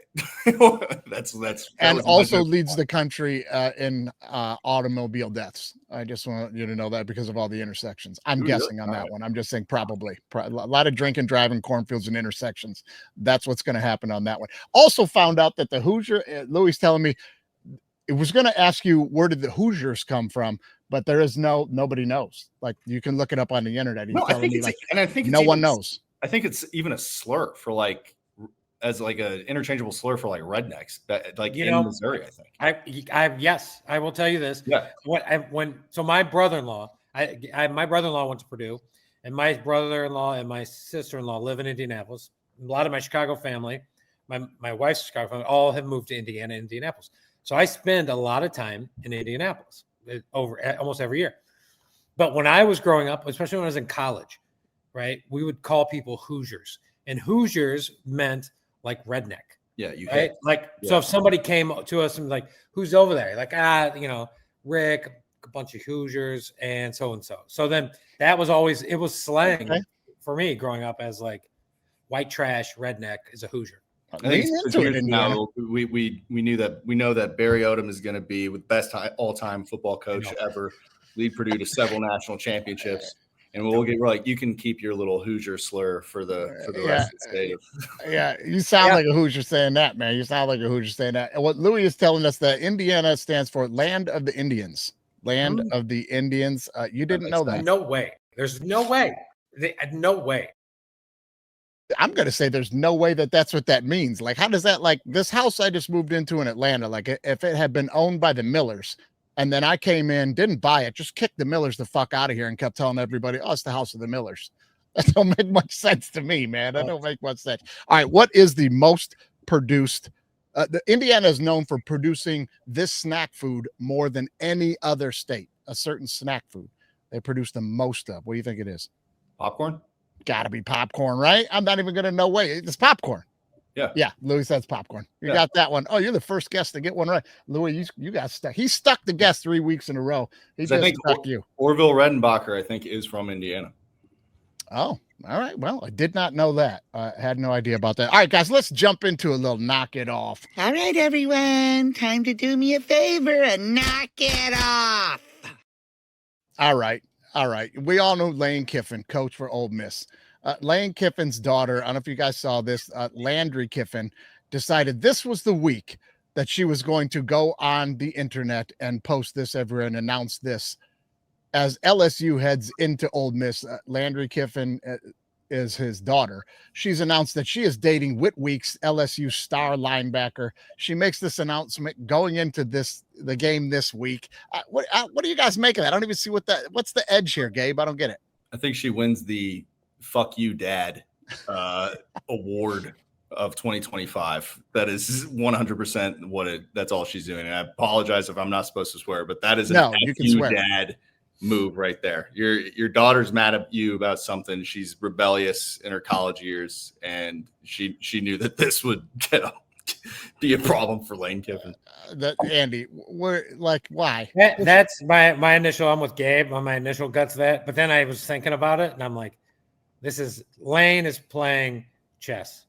also leads the country in automobile deaths. I just want you to know that because of all the intersections. I'm guessing on that one. I'm just saying probably a lot of drinking, driving, cornfields, and intersections. That's what's going to happen on that one. Also found out that the Hoosier, Louis telling me, it was going to ask you where did the Hoosiers come from, but there is nobody knows. Like you can look it up on the internet. No, I think no one knows. I think it's even a slur for as an interchangeable slur for rednecks in Missouri. I think. Yes, I will tell you this. Yeah. So my brother-in-law, my brother-in-law went to Purdue, and my brother-in-law and my sister-in-law live in Indianapolis. A lot of my Chicago family, my wife's Chicago family, all have moved to Indianapolis. So I spend a lot of time in Indianapolis over almost every year. But when I was growing up, especially when I was in college, right, we would call people Hoosiers, and Hoosiers meant like redneck. Yeah, you right. So if somebody came to us and like, who's over there? Like, Rick, a bunch of Hoosiers, and so. So then that was always it was slang for me growing up as like white trash redneck is a Hoosier. I think now we know that Barry Odom is going to be the best all-time football coach ever, lead Purdue to several national championships, and we're like, you can keep your little Hoosier slur for the rest of the state. Yeah, you sound like a Hoosier saying that, man. You sound like a Hoosier saying that. And what Louis is telling us that Indiana stands for Land of the Indians. Land of the Indians. You didn't know that? No way. There's no way. No way. I'm going to say there's no way that's what that means. Like, how does that, this house I just moved into in Atlanta, like if it had been owned by the Millers and then I came in, didn't buy it, just kicked the Millers the fuck out of here and kept telling everybody, oh, it's the house of the Millers. That don't make much sense to me, man. That don't make much sense. All right. What is the most produced? Indiana is known for producing this snack food more than any other state, a certain snack food they produce the most of. What do you think it is? Popcorn? Gotta be popcorn, right? I'm not even gonna know. Wait, it's popcorn. Yeah. Louis says popcorn. You got that one. Oh, you're the first guest to get one right. Louis, you got stuck. He stuck the guest 3 weeks in a row. He just stuck you. Orville Redenbacher, I think, is from Indiana. Oh, all right. Well, I did not know that. I had no idea about that. All right, guys, let's jump into a little knock it off. All right, everyone. Time to do me a favor and knock it off. All right. We all know Lane Kiffin, coach for Ole Miss. Lane Kiffin's daughter, I don't know if you guys saw this, Landry Kiffin, decided this was the week that she was going to go on the internet and post this everywhere and announce this. As LSU heads into Ole Miss, Landry Kiffin is his daughter. She's announced that she is dating Whit Weeks, LSU star linebacker. She makes this announcement going into the game this week. What do you guys make of that? I don't even see what's the edge here, Gabe? I don't get it. I think she wins the "Fuck You, Dad" award of 2025. That is 100% that's all she's doing. And I apologize if I'm not supposed to swear, but that is an you can swear. Dad move right there. Your daughter's mad at you about something. She's rebellious in her college years, and she knew that this would be a problem for Lane Kiffin. Andy, why? That's my initial. I'm with Gabe on my initial guts of that, but then I was thinking about it, and I'm like, Lane is playing chess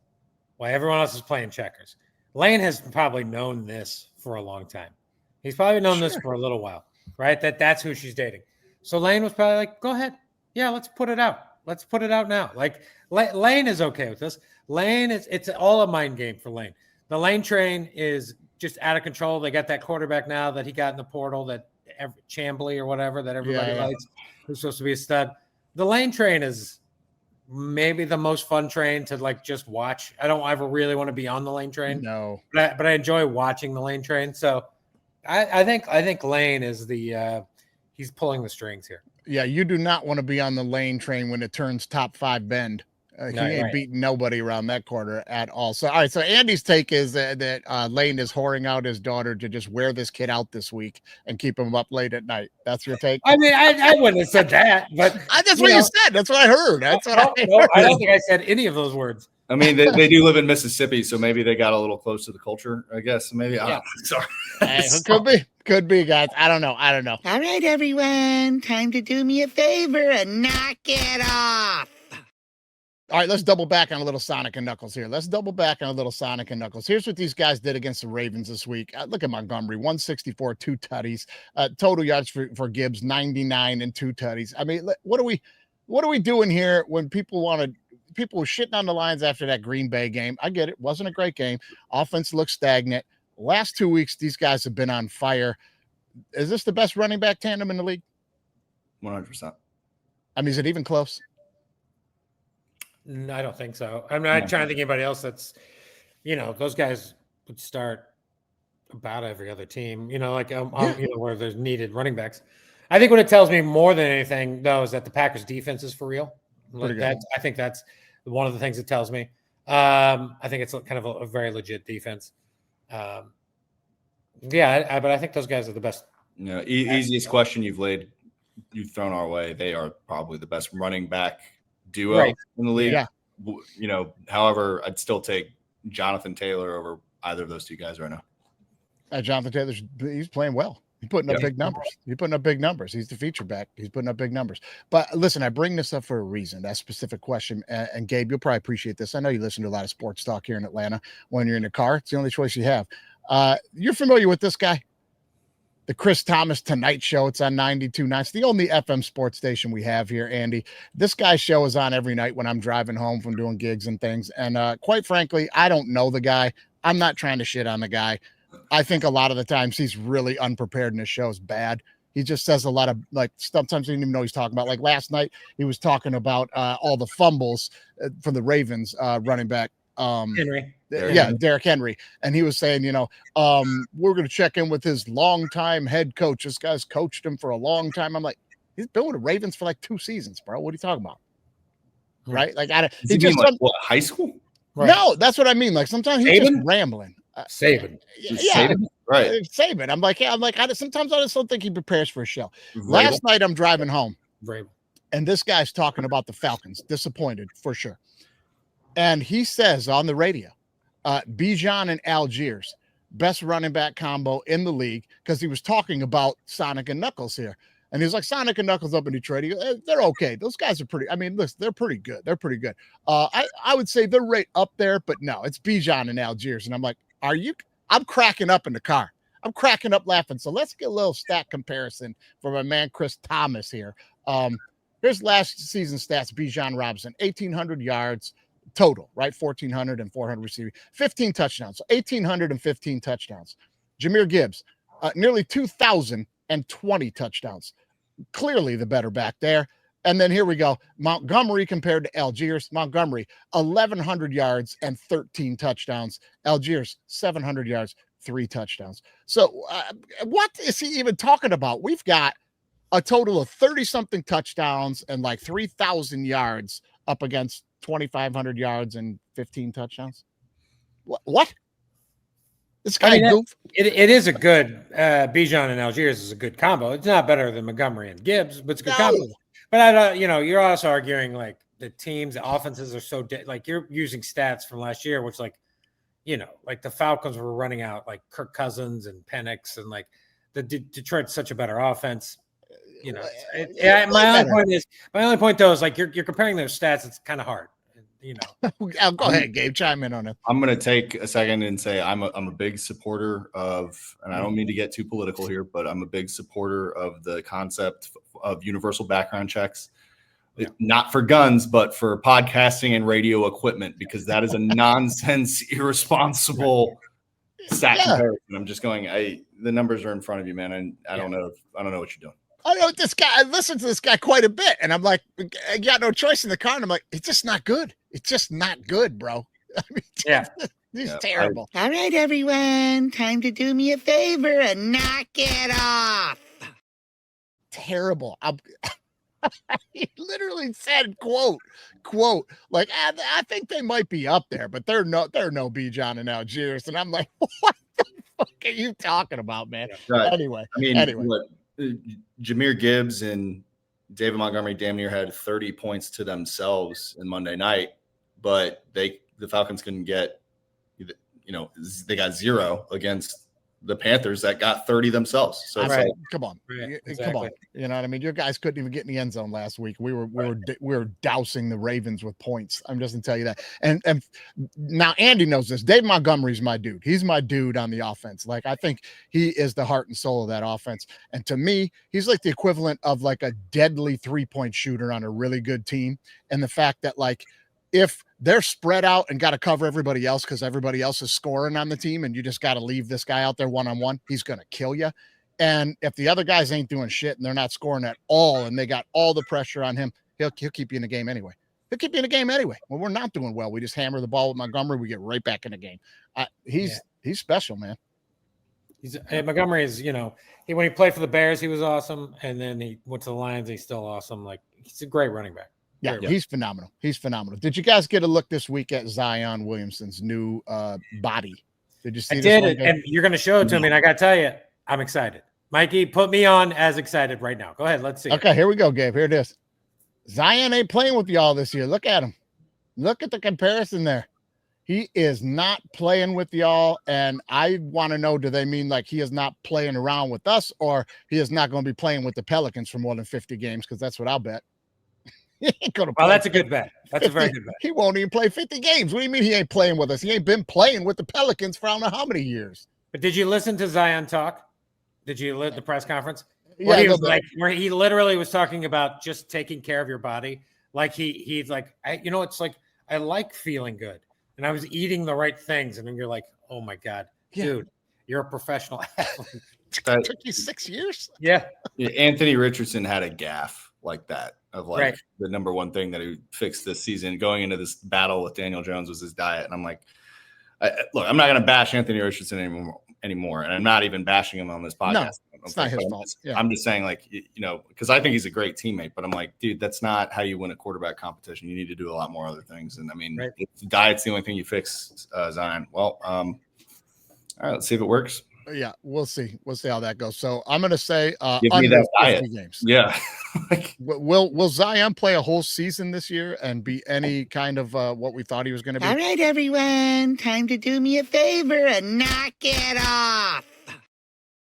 while everyone else is playing checkers. Lane has probably known this for a long time. He's probably known this for a little while, right? That's who she's dating. So Lane was probably like, go ahead. Yeah, let's put it out. Let's put it out now. Like Lane is okay with this. Lane, it's all a mind game for Lane. The Lane train is just out of control. They got that quarterback now that he got in the portal, that Chambly or whatever that everybody likes, who's supposed to be a stud. The Lane train is maybe the most fun train to just watch. I don't ever really want to be on the Lane train. No, but I enjoy watching the Lane train. So I think Lane is he's pulling the strings here. Yeah, you do not want to be on the Lane train when it turns top 5 bend He ain't beating nobody around that corner at all. So, all right. So Andy's take is that Lane is whoring out his daughter to just wear this kid out this week and keep him up late at night. That's your take? I mean, I wouldn't have said that, but that's what you said. That's what I heard. That's what I heard. I don't think I said any of those words. I mean, they do live in Mississippi, so maybe they got a little close to the culture, I guess. Maybe. Yeah. Sorry. Could be, guys. I don't know. All right, everyone. Time to do me a favor and knock it off. All right, let's double back on a little Sonic and Knuckles here. Here's what these guys did against the Ravens this week. Look at Montgomery, 164, 2 tutties. Total yards for Gibbs, 99 and 2 tutties. I mean, what are we doing here when people were shitting on the Lions after that Green Bay game? I get it. Wasn't a great game. Offense looks stagnant. Last 2 weeks, these guys have been on fire. Is this the best running back tandem in the league? 100%. I mean, is it even close? No, I don't think so. I'm not trying to think of anybody else that's, those guys would start about every other team, where there's needed running backs. I think what it tells me more than anything, though, is that the Packers defense is for real. I think that's one of the things it tells me. I think it's kind of a very legit defense. But I think those guys are the best. Easiest question you've thrown our way. They are probably the best running back duo in the league. Yeah. However, I'd still take Jonathan Taylor over either of those two guys right now. Jonathan Taylor's he's playing well. He's putting up big numbers. He's the feature back. He's putting up big numbers. But listen, I bring this up for a reason, that specific question. And Gabe, you'll probably appreciate this. I know you listen to a lot of sports talk here in Atlanta when you're in the car. It's the only choice you have. You're familiar with this guy? The Chris Thomas Tonight Show. It's on 92.9. It's the only FM sports station we have here, Andy. This guy's show is on every night when I'm driving home from doing gigs and things. And quite frankly, I don't know the guy. I'm not trying to shit on the guy. I think a lot of the times he's really unprepared and his show is bad. He just says a lot of, sometimes he didn't even know he's talking about. Like last night, he was talking about all the fumbles from the Ravens running back. Henry. Derrick Henry. And he was saying, we're going to check in with his longtime head coach. This guy's coached him for a long time. I'm like, he's been with the Ravens for 2 seasons, bro. What are you talking about? Right? High school? Right. No, that's what I mean. Sometimes he's just rambling. Saban. Saban? Right. Saban. I'm like, sometimes I just don't think he prepares for a show. Last night I'm driving home. And this guy's talking about the Falcons. Disappointed for sure. And he says on the radio, Bijan and Algiers, best running back combo in the league, because he was talking about Sonic and Knuckles here. And he's like, Sonic and Knuckles up in Detroit. He goes, they're okay. Those guys are listen, they're pretty good. I would say they're right up there, but no, it's Bijan and Algiers. And I'm like, I'm cracking up in the car. I'm cracking up laughing. So let's get a little stat comparison from my man, Chris Thomas here. Here's last season stats. Bijan Robinson, 1,800 yards. Total, right? 1,400 and 400 receiving, 15 touchdowns, so 1,815 touchdowns. Jahmyr Gibbs, nearly 2,020 touchdowns. Clearly the better back there. And then here we go. Montgomery compared to Algiers. Montgomery, 1,100 yards and 13 touchdowns. Algiers, 700 yards, 3 touchdowns. So what is he even talking about? We've got a total of 30-something touchdowns and 3,000 yards up against 2,500 yards and 15 touchdowns. What? This guy it is a good Bijan and Algiers is a good combo. It's not better than Montgomery and Gibbs, but it's a good combo. But you're also arguing the teams, the offenses are so you're using stats from last year, which the Falcons were running out Kirk Cousins and Penix, and the Detroit's such a better offense. My only point though is you're comparing those stats. It's kind of hard. Go ahead, Gabe. Chime in on it. I'm going to take a second and say I'm a big supporter of, and I don't mean to get too political here, but I'm a big supporter of the concept of universal background checks. Not for guns, but for podcasting and radio equipment, because that is a nonsense, irresponsible stat comparison. I'm just going, the numbers are in front of you, man. And I don't know what you're doing. I know this guy. I listen to this guy quite a bit, and I'm like, I got no choice in the car. And I'm like, it's just not good. It's just not good, bro. I mean, he's terrible. All right, everyone, time to do me a favor and knock it off. Terrible. He literally said, quote, like, I think they might be up there, but they're no Bijan and Algiers. And I'm like, what the fuck are you talking about, man? Right. Anyway, I mean, what, Jahmyr Gibbs and David Montgomery damn near had 30 points to themselves in Monday night, but the Falcons couldn't get, they got 0 against the Panthers that got 30 themselves. So it's like, come on, exactly. come on. You know what I mean? Your guys couldn't even get in the end zone last week. We were dousing the Ravens with points. I'm just gonna tell you that. And now Andy knows this. Dave Montgomery's my dude. He's my dude on the offense. Like, I think he is the heart and soul of that offense. And to me, he's like the equivalent of like a deadly 3-point shooter on a really good team. And the fact that, like, if they're spread out and got to cover everybody else because everybody else is scoring on the team and you just got to leave this guy out there one-on-one, he's going to kill you. And if the other guys ain't doing shit and they're not scoring at all and they got all the pressure on him, he'll keep you in the game anyway. He'll keep you in the game anyway. When we're not doing well, we just hammer the ball with Montgomery. We get right back in the game. He's special, man. Montgomery is, when he played for the Bears, he was awesome. And then he went to the Lions. He's still awesome. Like, he's a great running back. Yeah, he's phenomenal. He's phenomenal. Did you guys get a look this week at Zion Williamson's new body? Did you see? I did, and you're going to show it to me. And I got to tell you, I'm excited. Mikey, put me on as excited right now. Go ahead. Let's see. Okay, here we go, Gabe. Here it is. Zion ain't playing with y'all this year. Look at him. Look at the comparison there. He is not playing with y'all. And I want to know, do they mean like he is not playing around with us, or he is not going to be playing with the Pelicans for more than 50 games? Because that's what I'll bet. He ain't gonna play. Well, that's a good bet. That's a very good bet. He won't even play 50 games. What do you mean he ain't playing with us? He ain't been playing with the Pelicans for I don't know how many years. But did you listen to Zion talk? Did you listen to the press conference? Yeah, where he literally was talking about just taking care of your body. Like he's like, it's like, I like feeling good, and I was eating the right things, and then you're like, oh my God, dude, you're a professional athlete. It took you 6 years. Yeah. Anthony Richardson had a gaffe like that of like the number one thing that he fixed this season going into this battle with Daniel Jones was his diet. And I'm like, look, I'm not going to bash Anthony Richardson anymore. And I'm not even bashing him on this podcast. No, it's not his fault. I'm just saying, like, because I think he's a great teammate, but I'm like, dude, that's not how you win a quarterback competition. You need to do a lot more other things. And I mean, if diet's the only thing you fix, Zion. Well, all right, let's see if it works. Yeah, we'll see. We'll see how that goes. So I'm going to say give me that diet. Games. Yeah. Will Zion play a whole season this year and be any kind of what we thought he was going to be? All right, everyone, time to do me a favor and knock it off.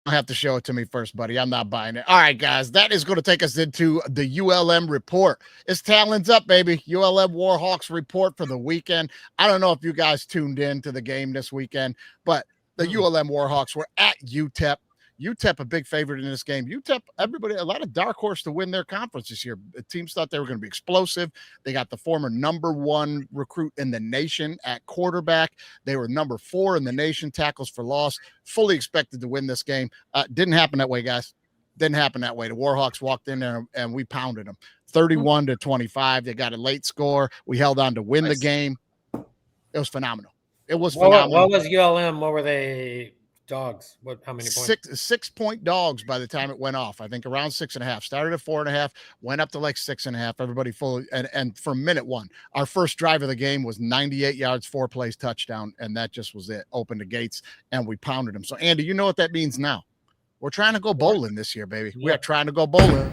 I'll have to show it to me first, buddy. I'm not buying it. All right, guys, that is going to take us into the ULM report. It's talons up, baby. ULM Warhawks report for the weekend. I don't know if you guys tuned in to the game this weekend, but the ULM Warhawks were at UTEP. UTEP, a big favorite in this game. UTEP, everybody, a lot of dark horse to win their conference this year. The teams thought they were going to be explosive. They got the former #1 recruit in the nation at quarterback. They were number 4 in the nation, tackles for loss. Fully expected to win this game. Didn't happen that way, guys. Didn't happen that way. The Warhawks walked in there and we pounded them 31-25. They got a late score. We held on to win the game. It was phenomenal. It was phenomenal. What was ULM? What were they? Dogs. How many points? 6-point dogs by the time it went off. I think around 6.5. Started at 4.5, went up to like 6.5. Everybody fully and from minute one, our first drive of the game was 98 yards, 4 plays, touchdown, and that just was it. Opened the gates and we pounded them. So Andy, you know what that means now. We're trying to go bowling this year, baby. We are trying to go bowling.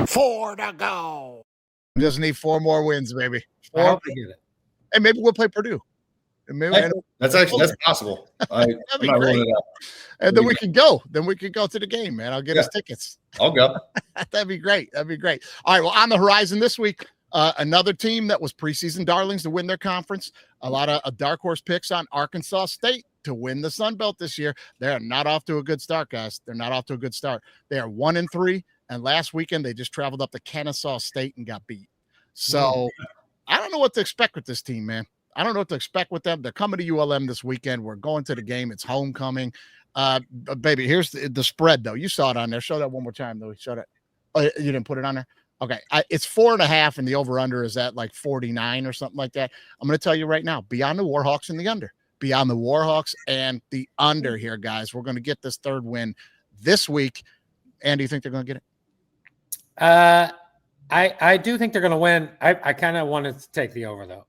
4 to go. We just need 4 more wins, baby. 4. I hope we get it. And maybe we'll play Purdue. That's possible. I'm not ruling it out. And then we can go. Then we can go to the game, man. I'll get us tickets. I'll go. That'd be great. That'd be great. All right. Well, on the horizon this week, another team that was preseason darlings to win their conference. A lot of dark horse picks on Arkansas State to win the Sun Belt this year. They're not off to a good start, guys. They're not off to a good start. They are 1-3, and last weekend they just traveled up to Kennesaw State and got beat. So I don't know what to expect with this team, man. I don't know what to expect with them. They're coming to ULM this weekend. We're going to the game. It's homecoming. Baby, here's the spread, though. You saw it on there. Show that one more time, though. Show that. Oh, you didn't put it on there? Okay. It's 4.5, and the over-under is at like 49 or something like that. I'm going to tell you right now, beyond the Warhawks and the under. Beyond the Warhawks and the under here, guys. We're going to get this third win this week. And do you think they're going to get it? I do think they're going to win. I kind of wanted to take the over though.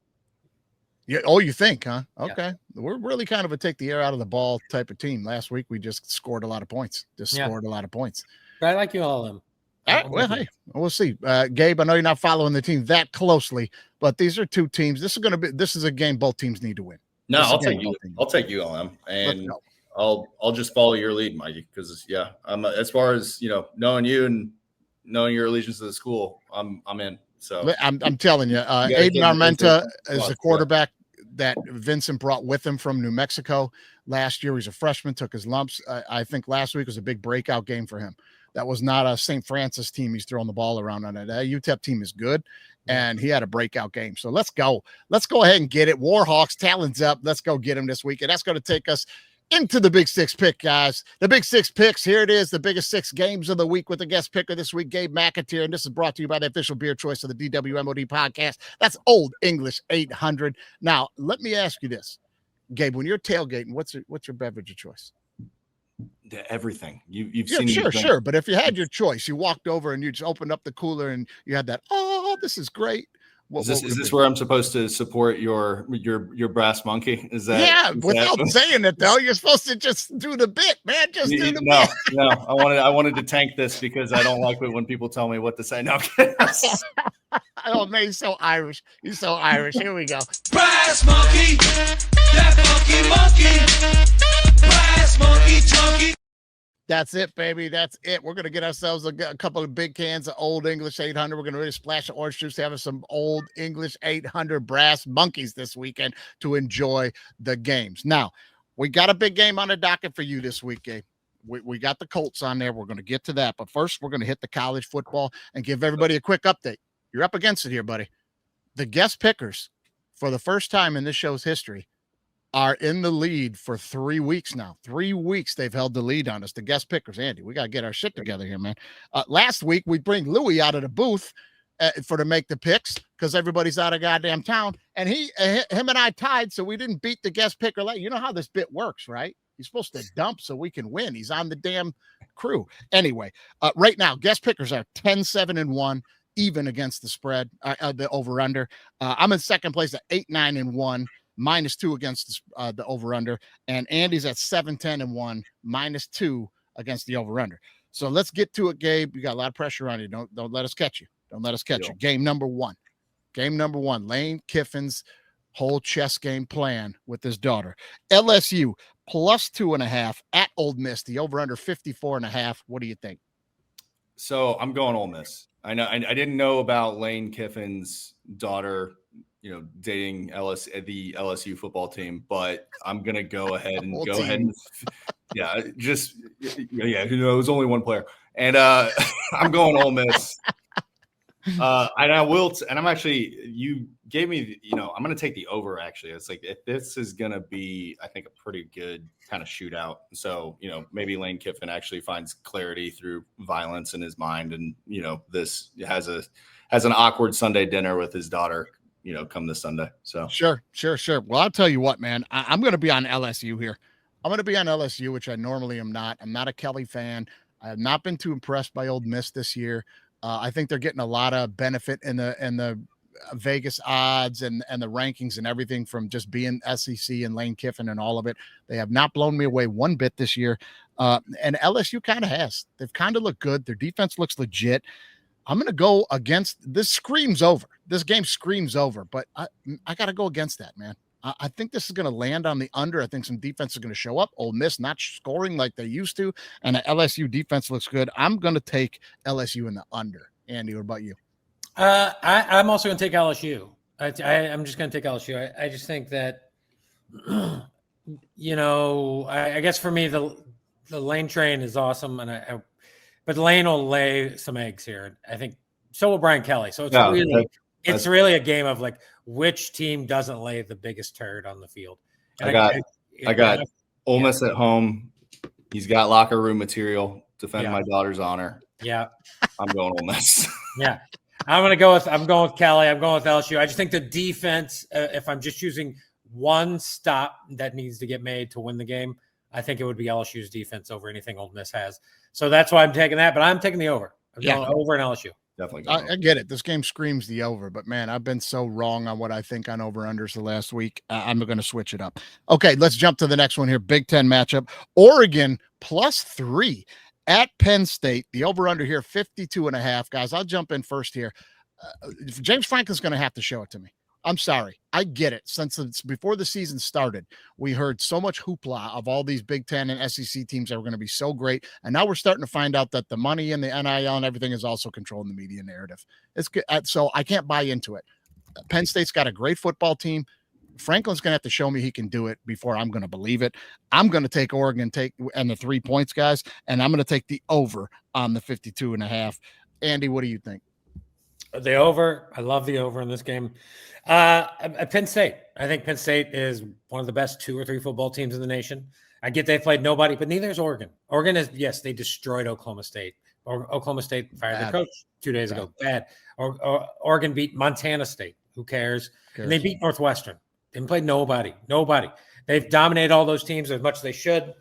Yeah. Oh, you think, huh? Yeah. Okay. We're really kind of a take the air out of the ball type of team. Last week we just scored a lot of points. Scored a lot of points. But I like you all of them. All right, well, hey, we'll see. Gabe, I know you're not following the team that closely, but these are two teams. This is a game both teams need to win. No, I'll take you. I'll take you on them, and I'll just follow your lead, Mikey. Because I'm as far as knowing you and knowing your allegiance to the school, I'm in. So I'm telling you, Aiden Armenta is the quarterback that Vincent brought with him from New Mexico last year. He's a freshman, took his lumps. I think last week was a big breakout game for him. That was not a St. Francis team he's throwing the ball around on. It. UTEP team is good, and he had a breakout game. So let's go. Let's go ahead and get it. Warhawks, talons up. Let's go get him this week. And that's going to take us into the Big Six pick, guys. The Big Six picks. Here it is, the biggest 6 games of the week with the guest picker this week, Gabe McAteer. And this is brought to you by the official beer choice of the DWMOD podcast. That's Old English 800. Now, let me ask you this. Gabe, when you're tailgating, what's your beverage of choice? Everything you've seen. Sure. But if you had your choice, you walked over and you just opened up the cooler and you had that. Oh, this is great. Is this where I'm supposed to support your brass monkey? Is that? Yeah, without saying it though, you're supposed to just do the bit, man. Just do the bit. No. I wanted to tank this because I don't like it when people tell me what to say. No. Oh man, he's so Irish. He's so Irish. Here we go. Brass monkey, that funky monkey. Brass monkey, chunky. That's it, baby. That's it. We're going to get ourselves a couple of big cans of Old English 800. We're going to really splash of orange juice, having some Old English 800 brass monkeys this weekend to enjoy the games. Now, we got a big game on the docket for you this week, Gabe. We got the Colts on there. We're going to get to that. But first, we're going to hit the college football and give everybody a quick update. You're up against it here, buddy. The guest pickers, for the first time in this show's history, are in the lead for 3 weeks now. 3 weeks they've held the lead on us. The guest pickers, Andy, we got to get our shit together here, man. Last week we bring Louis out of the booth to make the picks because everybody's out of goddamn town, and him and I tied, so we didn't beat the guest picker. You know how this bit works, right? He's supposed to dump so we can win. He's on the damn crew. Anyway, right now guest pickers are 10-7-1. Even against the spread, the over under. I'm in second place at 8-9-1. -2 against the over-under, and Andy's at 7-10-1, -2 against the over-under. So let's get to it, Gabe. You got a lot of pressure on you. Don't let us catch you. Don't let us catch you. Game number one. Lane Kiffin's whole chess game plan with his daughter. LSU +2.5 at Ole Miss. The over-under 54.5. What do you think? So I'm going Ole Miss. I know. I didn't know about Lane Kiffin's daughter, dating the LSU football team, but I'm gonna go ahead and it was only one player, and I'm going Ole Miss. And I will, and I'm actually, you gave me, I'm going to take the over. Actually, it's like, if this is going to be, I think, a pretty good kind of shootout. So, maybe Lane Kiffin actually finds clarity through violence in his mind, and this has an awkward Sunday dinner with his daughter, come this Sunday. So sure. Well, I'll tell you what, man, I'm going to be on LSU here. I'm going to be on LSU, which I normally am not. I'm not a Kelly fan. I have not been too impressed by Ole Miss this year. I think they're getting a lot of benefit in the Vegas odds and the rankings and everything from just being SEC and Lane Kiffin and all of it. They have not blown me away one bit this year. And LSU kind of has. They've kind of looked good. Their defense looks legit. I'm going to go against this. Screams over. This game screams over, but I got to go against that, man. I think this is going to land on the under. I think some defense is going to show up. Ole Miss not scoring like they used to, and the LSU defense looks good. I'm going to take LSU in the under. Andy, what about you? I'm also going to take LSU. I'm just going to take LSU. I just think that, I guess for me, the Lane train is awesome, but Lane will lay some eggs here. I think so will Brian Kelly. So it's really a game of like which team doesn't lay the biggest turd on the field. And I got Ole Miss at home. He's got locker room material defending my daughter's honor. Yeah, I'm going Ole Miss. Yeah, I'm going with Kelly. I'm going with LSU. I just think the defense. If I'm just choosing one stop that needs to get made to win the game, I think it would be LSU's defense over anything Ole Miss has. So that's why I'm taking that. But I'm taking the over. I'm Yeah. going over in LSU. Definitely. I get it. This game screams the over, but man, I've been so wrong on what I think on over-unders the last week. I'm going to switch it up. Okay, let's jump to the next one here. Big Ten matchup. Oregon +3 at Penn State. The over-under here, 52.5. Guys, I'll jump in first here. James Franklin's going to have to show it to me. I'm sorry. I get it. Since it's before the season started, we heard so much hoopla of all these Big Ten and SEC teams that were going to be so great. And now we're starting to find out that the money and the NIL and everything is also controlling the media narrative. It's good. So I can't buy into it. Penn State's got a great football team. Franklin's going to have to show me he can do it before I'm going to believe it. I'm going to take Oregon and the 3 points, guys. And I'm going to take the over on the 52.5. Andy, what do you think? The over. I love the over in this game. Penn State. I think Penn State is one of the best 2 or 3 football teams in the nation. I get they played nobody, but neither is Oregon. Oregon is, yes, they destroyed Oklahoma State. Oklahoma State fired their coach 2 days ago. Bad. Oregon beat Montana State. Who cares? And they beat Northwestern. They played nobody. They've dominated all those teams as much as they should.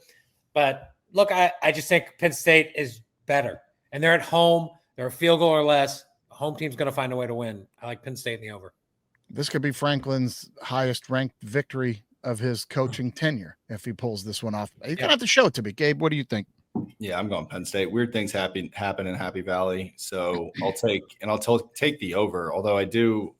But look, I just think Penn State is better. And they're at home. They're a field goal or less. Home team's going to find a way to win. I like Penn State in the over. This could be Franklin's highest ranked victory of his coaching tenure if he pulls this one off. He's going to have to show it to me. Gabe, what do you think? Yeah, I'm going Penn State. Weird things happen in Happy Valley. So I'll take the over. Although I do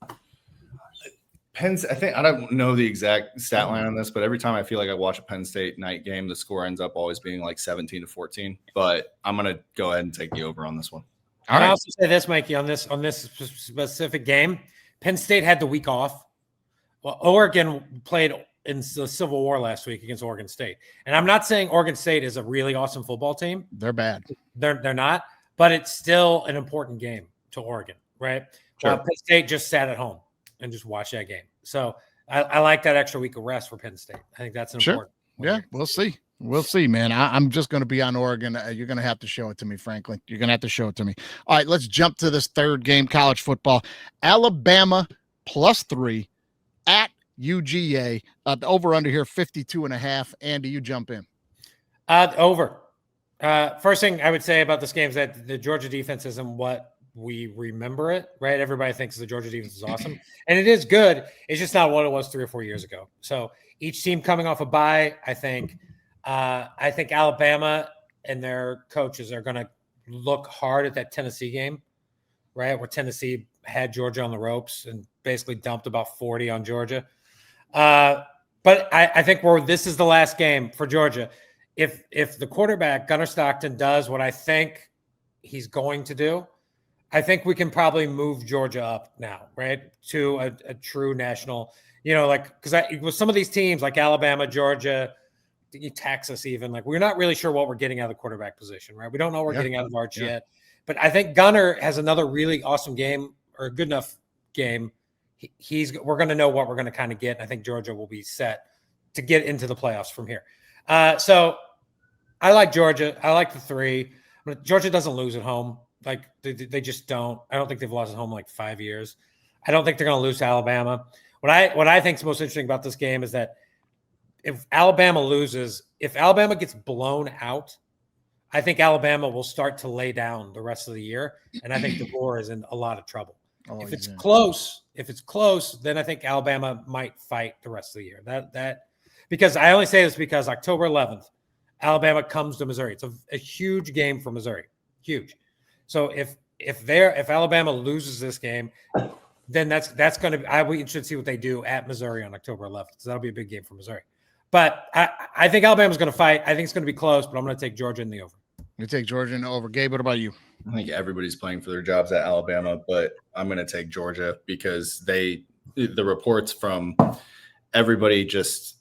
I don't know the exact stat line on this, but every time I feel like I watch a Penn State night game, the score ends up always being like 17-14. But I'm going to go ahead and take the over on this one. All right. I also say this, Mikey, on this specific game, Penn State had the week off. Well, Oregon played in the Civil War last week against Oregon State. And I'm not saying Oregon State is a really awesome football team. They're bad. They're not, but it's still an important game to Oregon, right? Sure. Penn State just sat at home and just watched that game. So I like that extra week of rest for Penn State. I think that's an important. Yeah, we'll see. We'll see, man. I'm just going to be on Oregon. You're going to have to show it to me, Franklin. You're going to have to show it to me. All right, let's jump to this third game, college football. Alabama +3 at UGA. The over-under here, 52.5. Andy, you jump in. Over. First thing I would say about this game is that the Georgia defense isn't what we remember it, right? Everybody thinks the Georgia defense is awesome. And it is good. It's just not what it was 3 or 4 years ago. So each team coming off a bye, I think Alabama and their coaches are going to look hard at that Tennessee game, right? Where Tennessee had Georgia on the ropes and basically dumped about 40 on Georgia. But I think this is the last game for Georgia. If the quarterback, Gunnar Stockton, does what I think he's going to do, I think we can probably move Georgia up now, right? To a true national, because with some of these teams like Alabama, Georgia, Texas even, like we're not really sure what we're getting out of the quarterback position, right? We don't know what we're getting out of Arch yet. But I think Gunnar has another really awesome game or a good enough game. We're going to know what we're going to kind of get. And I think Georgia will be set to get into the playoffs from here. So I like Georgia. I like the 3. But Georgia doesn't lose at home. Like they just don't. I don't think they've lost at home in like 5 years. I don't think they're going to lose to Alabama. What I think is most interesting about this game is that if Alabama gets blown out, I think Alabama will start to lay down the rest of the year. And I think DeBoer is in a lot of trouble. If it's close, then I think Alabama might fight the rest of the year. Because I only say this because October 11th, Alabama comes to Missouri. It's a huge game for Missouri. Huge. So if Alabama loses this game, then that's going to be, I'll be interested to see what they do at Missouri on October 11th. So that'll be a big game for Missouri. But I think Alabama's going to fight. I think it's going to be close, but I'm going to take Georgia in the over. You take Georgia in the over. Gabe, what about you? I think everybody's playing for their jobs at Alabama, but I'm going to take Georgia because the reports from everybody just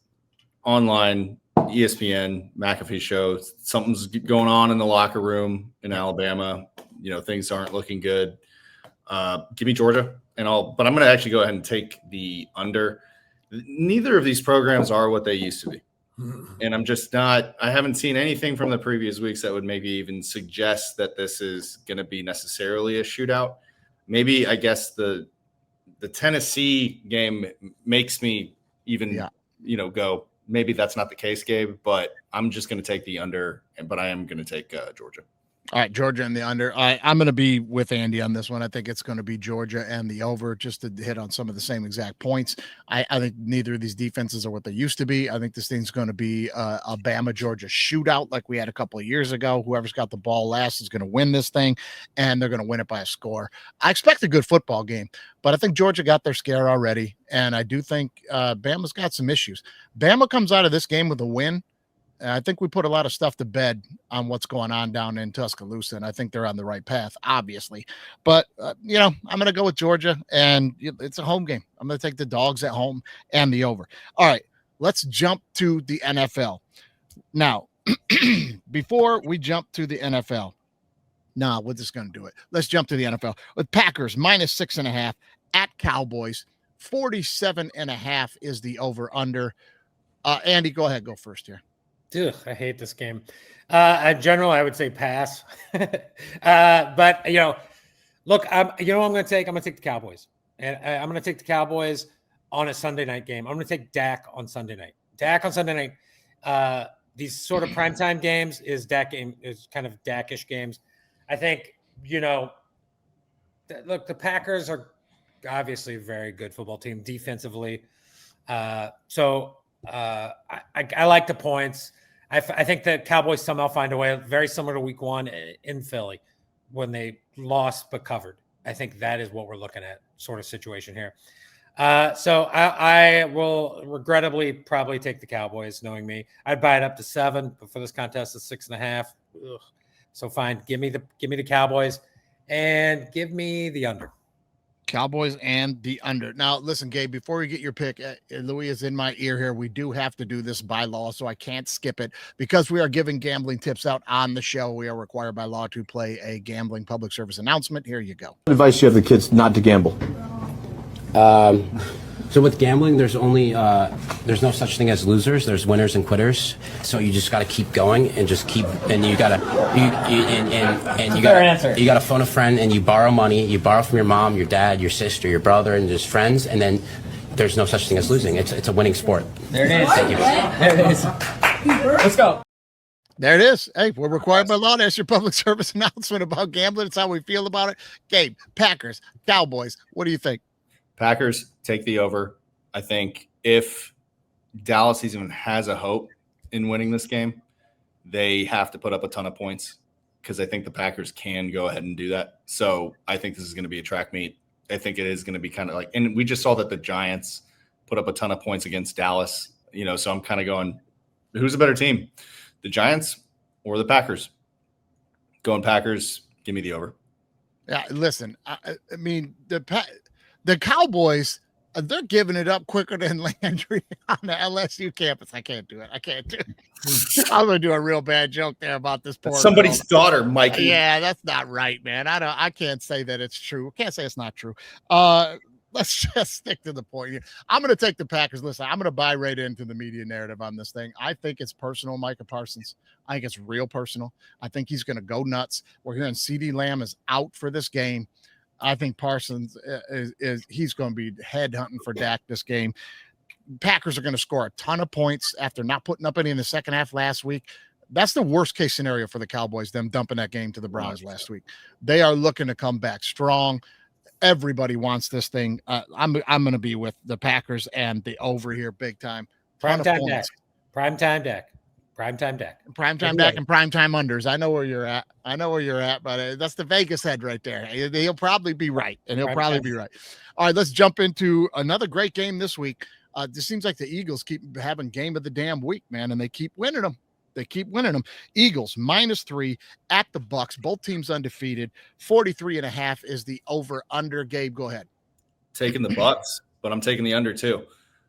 online, ESPN, McAfee show, something's going on in the locker room in Alabama. Things aren't looking good. Give me Georgia, but I'm going to actually go ahead and take the under. Neither of these programs are what they used to be. And I'm just not – I haven't seen anything from the previous weeks that would maybe even suggest that this is going to be necessarily a shootout. Maybe, I guess, the Tennessee game makes me even, go, maybe that's not the case, Gabe, but I'm just going to take the under, but I am going to take Georgia. All right, Georgia and the under. I'm going to be with Andy on this one. I think it's going to be Georgia and the over, just to hit on some of the same exact points. I think neither of these defenses are what they used to be. I think this thing's going to be a Bama-Georgia shootout like we had a couple of years ago. Whoever's got the ball last is going to win this thing, and they're going to win it by a score. I expect a good football game, but I think Georgia got their scare already, and I do think Bama's got some issues. Bama comes out of this game with a win. I think we put a lot of stuff to bed on what's going on down in Tuscaloosa, and I think they're on the right path, obviously. But, I'm going to go with Georgia, and it's a home game. I'm going to take the dogs at home and the over. All right, let's jump to the NFL. Now, before we jump to the NFL, we're just going to do it. Let's jump to the NFL. With Packers -6.5 at Cowboys, 47.5 is the over-under. Andy, go ahead. Go first here. Dude, I hate this game. In general, I would say pass. But look, what I'm going to take? I'm going to take the Cowboys, and I'm going to take the Cowboys on a Sunday night game. I'm going to take Dak on Sunday night. These sort of primetime games is kind of Dak-ish games. I think look, the Packers are obviously a very good football team defensively. So I like the points. I think the Cowboys somehow find a way, very similar to Week 1 in Philly when they lost but covered. I think that is what we're looking at, sort of situation here. So I will regrettably probably take the Cowboys, knowing me. I'd buy it up to 7, but for this contest, it's 6.5. Ugh. So fine, give me the Cowboys and give me the under. Cowboys and the under. Now, listen, Gabe, before we get your pick, Louis is in my ear here. We do have to do this by law, so I can't skip it because we are giving gambling tips out on the show. We are required by law to play a gambling public service announcement. Here you go. What advice do you have the kids not to gamble? So with gambling, there's no such thing as losers. There's winners and quitters. So you just got to keep going and just keep. And you got to phone a friend and you borrow money. You borrow from your mom, your dad, your sister, your brother, and just friends. And then there's no such thing as losing. It's a winning sport. There it is. Thank you. There it is. Let's go. There it is. Hey, we're required by law to ask your public service announcement about gambling. It's how we feel about it. Gabe, Packers, Cowboys. What do you think? Packers take the over. I think if Dallas even has a hope in winning this game, they have to put up a ton of points because I think the Packers can go ahead and do that. So I think this is going to be a track meet. I think it is going to be kind of like, and we just saw that the Giants put up a ton of points against Dallas, so I'm kind of going, who's a better team, the Giants or the Packers? Going Packers, give me the over. Yeah, listen, I mean, the Cowboys, they're giving it up quicker than Landry on the LSU campus. I can't do it. I'm going to do a real bad joke there about this poor Somebody's girl. daughter, Mikey. Yeah, that's not right, man. I can't say that it's true. I can't say it's not true. Let's just stick to the point here. I'm going to take the Packers. Listen, I'm going to buy right into the media narrative on this thing. I think it's personal, Micah Parsons. I think it's real personal. I think he's going to go nuts. We're hearing CeeDee Lamb is out for this game. I think Parsons he's going to be head hunting for Dak this game. Packers are going to score a ton of points after not putting up any in the second half last week. That's the worst case scenario for the Cowboys, them dumping that game to the Browns last week. They are looking to come back strong. Everybody wants this thing. I'm going to be with the Packers and the over here big time. Primetime Dak. Primetime Dak. Primetime Dak and primetime unders. I know where you're at, but that's the Vegas head right there. He'll probably be right, and he'll probably be right. All right, let's jump into another great game this week. This seems like the Eagles keep having game of the damn week, man, and they keep winning them. Eagles -3 at the Bucks. Both teams undefeated. 43.5 is the over under. Gabe, go ahead. Taking the Bucks, but I'm taking the under too.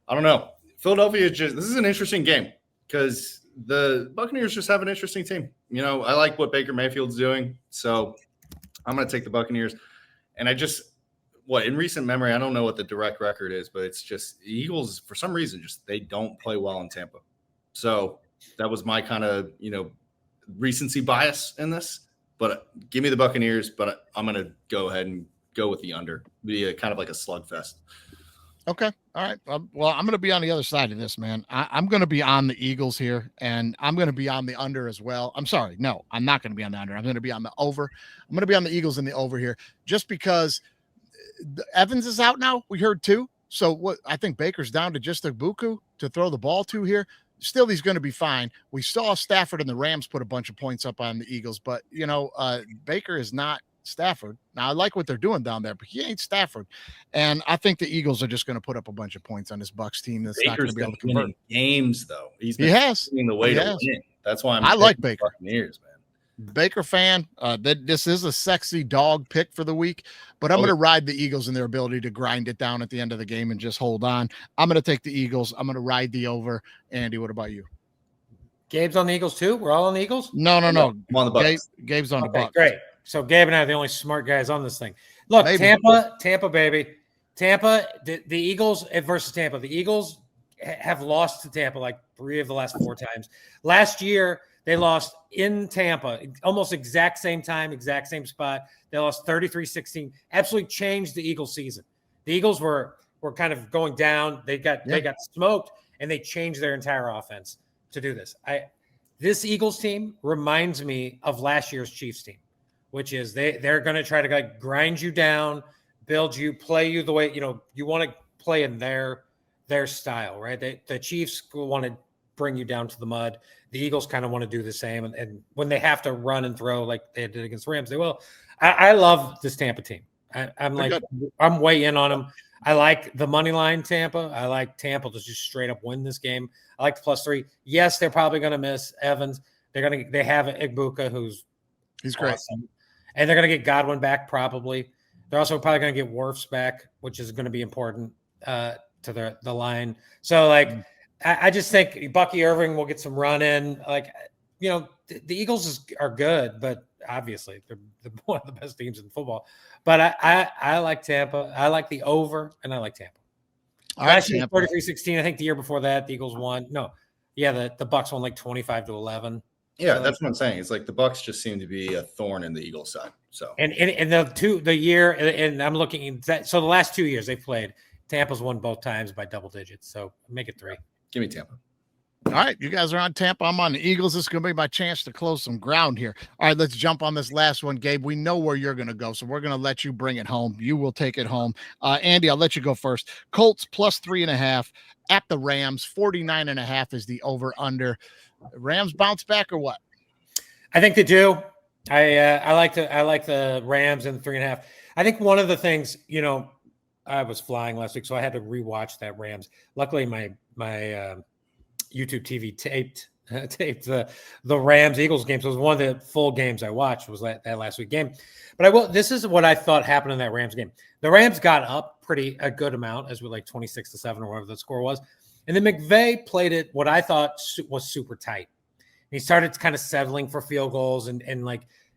I don't know. Philadelphia this is an interesting game because the Buccaneers just have an interesting team. I like what Baker Mayfield's doing, so I'm going to take the Buccaneers. And in recent memory, I don't know what the direct record is, but it's just the Eagles, for some reason, they don't play well in Tampa. So that was my kind of, recency bias in this. But give me the Buccaneers, but I'm going to go ahead and go with the under. Be kind of like a slugfest. Okay. All right. Well, I'm going to be on the other side of this, man. I'm going to be on the Eagles here, and I'm going to be on the under as well. I'm sorry. No, I'm not going to be on the under. I'm going to be on the over. I'm going to be on the Eagles and the over here just because Evans is out now. We heard too. So what I think Baker's down to just a Buku to throw the ball to here. Still, he's going to be fine. We saw Stafford and the Rams put a bunch of points up on the Eagles, but Baker is not Stafford. Now I like what they're doing down there, but he ain't Stafford. And I think the Eagles are just going to put up a bunch of points on this Bucks team that's not going to be able to convert games though. He has the way to win. That's why I like Baker. Buccaneers, man. Baker fan. This is a sexy dog pick for the week, but I'm going to ride the Eagles and their ability to grind it down at the end of the game and just hold on. I'm going to take the Eagles. I'm going to ride the over. Andy, what about you? Gabe's on the Eagles too. We're all on the Eagles. No. I'm on the Bucks. Gabe's on the Bucks. Great. So Gabe and I are the only smart guys on this thing. Look, maybe. Tampa, baby. Tampa, the Eagles versus Tampa. The Eagles have lost to Tampa like 3 of the last 4 times. Last year, they lost in Tampa, almost exact same time, exact same spot. They lost 33-16. Absolutely changed the Eagles season. The Eagles were kind of going down. They got smoked, and they changed their entire offense to do this. This Eagles team reminds me of last year's Chiefs team, which is they're going to try to grind you down, build you, play you the way you want to play in their style, right? The Chiefs want to bring you down to the mud. The Eagles kind of want to do the same, and when they have to run and throw like they did against the Rams, they will. I love this Tampa team. I'm way in on them. I like the money line Tampa. I like Tampa to just straight up win this game. I like the +3. Yes, they're probably going to miss Evans. They have Igbuka, he's great, awesome. And they're going to get Godwin back probably. They're also probably going to get Wirfs back, which is going to be important to the line. So I just think Bucky Irving will get some run in. The Eagles are good, but obviously they're one of the best teams in football. But I like Tampa. I like the over, and I like Tampa. Last year, 33-16. I think the year before that, the Eagles won. No, yeah, the Bucks won like 25-11. Yeah, so that's what I'm saying. It's like the Bucks just seem to be a thorn in the Eagles' side. So and the year, and I'm looking at that. So the last 2 years they've played, Tampa's won both times by double digits. So make it 3. Give me Tampa. All right, you guys are on Tampa. I'm on the Eagles. This is going to be my chance to close some ground here. All right, let's jump on this last one, Gabe. We know where you're going to go, so we're going to let you bring it home. You will take it home. Andy, I'll let you go first. Colts +3.5 at the Rams. 49.5 is the over/under. Rams bounce back or what? I think they do. I like the Rams and 3.5. I think one of the things, I was flying last week, so I had to rewatch that Rams. Luckily, my YouTube TV taped the Rams Eagles game. So it was one of the full games I watched was that last week game. But this is what I thought happened in that Rams game. The Rams got up a good amount, as we 26-7 or whatever the score was. And then McVay played it what I thought was super tight. He started kind of settling for field goals and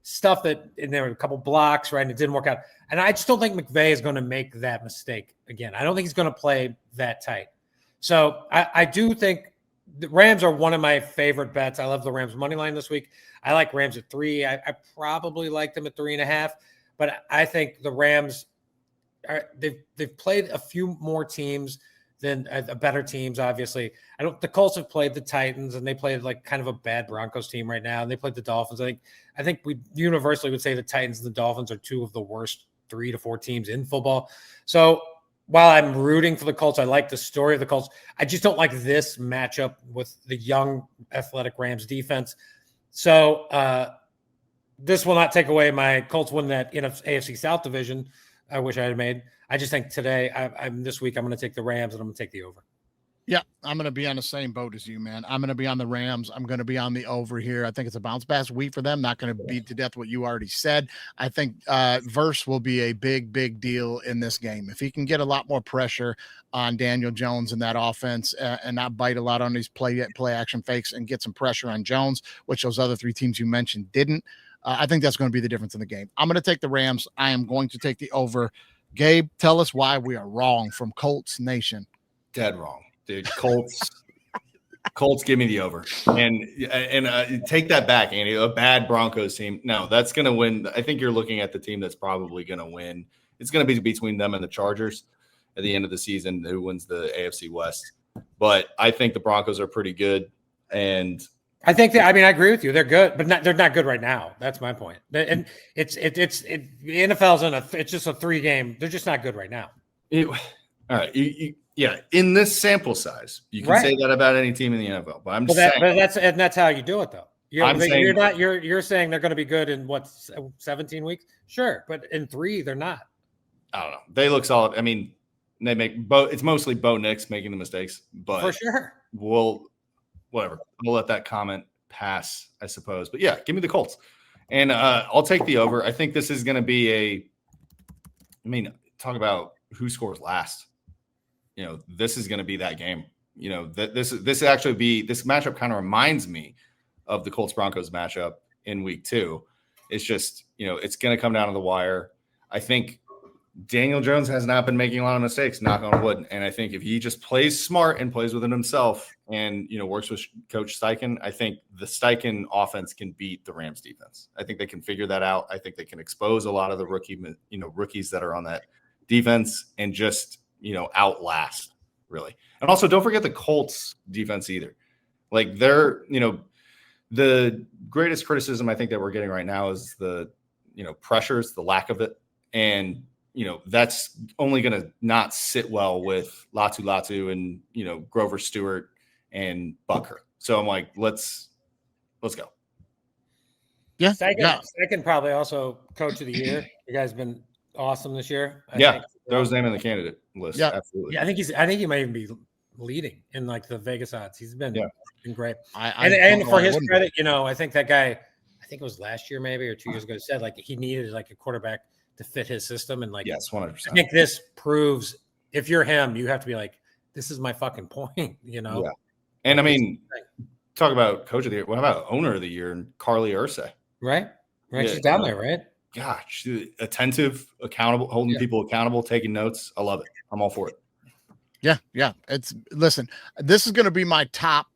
stuff and there were a couple blocks, right? And it didn't work out. And I just don't think McVay is going to make that mistake again. I don't think he's going to play that tight. So I do think the Rams are one of my favorite bets. I love the Rams money line this week. I like Rams at 3. I probably like them at 3.5, but I think the Rams they've played a few more teams than better teams. Obviously, the Colts have played the Titans and they played kind of a bad Broncos team right now. And they played the Dolphins. I think we universally would say the Titans and the Dolphins are 2 of the worst 3 to 4 teams in football. So while I'm rooting for the Colts, I like the story of the Colts. I just don't like this matchup with the young, athletic Rams defense. So this will not take away my Colts win that AFC South division. I wish I had made. I just think today, this week, I'm going to take the Rams and I'm going to take the over. Yeah, I'm going to be on the same boat as you, man. I'm going to be on the Rams. I'm going to be on the over here. I think it's a bounce back week for them. Not going to beat to death what you already said. I think Verse will be a big, big deal in this game. If he can get a lot more pressure on Daniel Jones and that offense and not bite a lot on these play action fakes and get some pressure on Jones, which those other 3 teams you mentioned didn't, I think that's going to be the difference in the game. I'm going to take the Rams. I am going to take the over. Gabe, tell us why we are wrong from Colts Nation. Dead wrong. Dude, Colts, give me the over, and take that back, Andy. A bad Broncos team. No, that's going to win. I think you're looking at the team that's probably going to win. It's going to be between them and the Chargers, at the end of the season who wins the AFC West. But I think the Broncos are pretty good. And I think I agree with you. They're good, but they're not good right now. That's my point. And the NFL's it's just a 3-game. They're just not good right now. All right. In this sample size, you can say that about any team in the NFL. But I'm just saying. That's how you do it, though. You're saying they're going to be good in 17 weeks? Sure, but in 3, they're not. I don't know. They look solid. I mean, they make it's mostly Bo Nix making the mistakes, but for sure. Whatever. We'll let that comment pass, I suppose. But yeah, give me the Colts. And I'll take the over. I think this is going to be talk about who scores last. This is going to be that game. This matchup kind of reminds me of the Colts Broncos matchup in week 2. It's just, it's going to come down to the wire. I think Daniel Jones has not been making a lot of mistakes, knock on wood. And I think if he just plays smart and plays within himself and, works with Coach Steichen, I think the Steichen offense can beat the Rams defense. I think they can figure that out. I think they can expose a lot of the rookies that are on that defense and just, outlast, really. And also don't forget the Colts defense either. Like they're, the greatest criticism I think that we're getting right now is the, pressures, the lack of it. And, that's only going to not sit well with Latu and, Grover Stewart and Bucker. So I'm like, let's go. Yeah. Second probably also coach of the year. You guys have been awesome this year. I think. Throw his name in the candidate list. Yeah, absolutely. Yeah, I think he might even be leading in like the Vegas odds. He's been great. And for his credit, I think that guy, I think it was last year maybe or 2 years ago, said like he needed like a quarterback to fit his system. And like, yes, 100%. I think this proves if you're him, you have to be like, this is my fucking point, Yeah. And I mean, talk about coach of the year. What about owner of the year and Carly Ursay? Right. She's down there, right? Gosh, attentive, accountable, holding people accountable, taking notes. I love it. I'm all for it. Yeah. Listen, this is going to be my top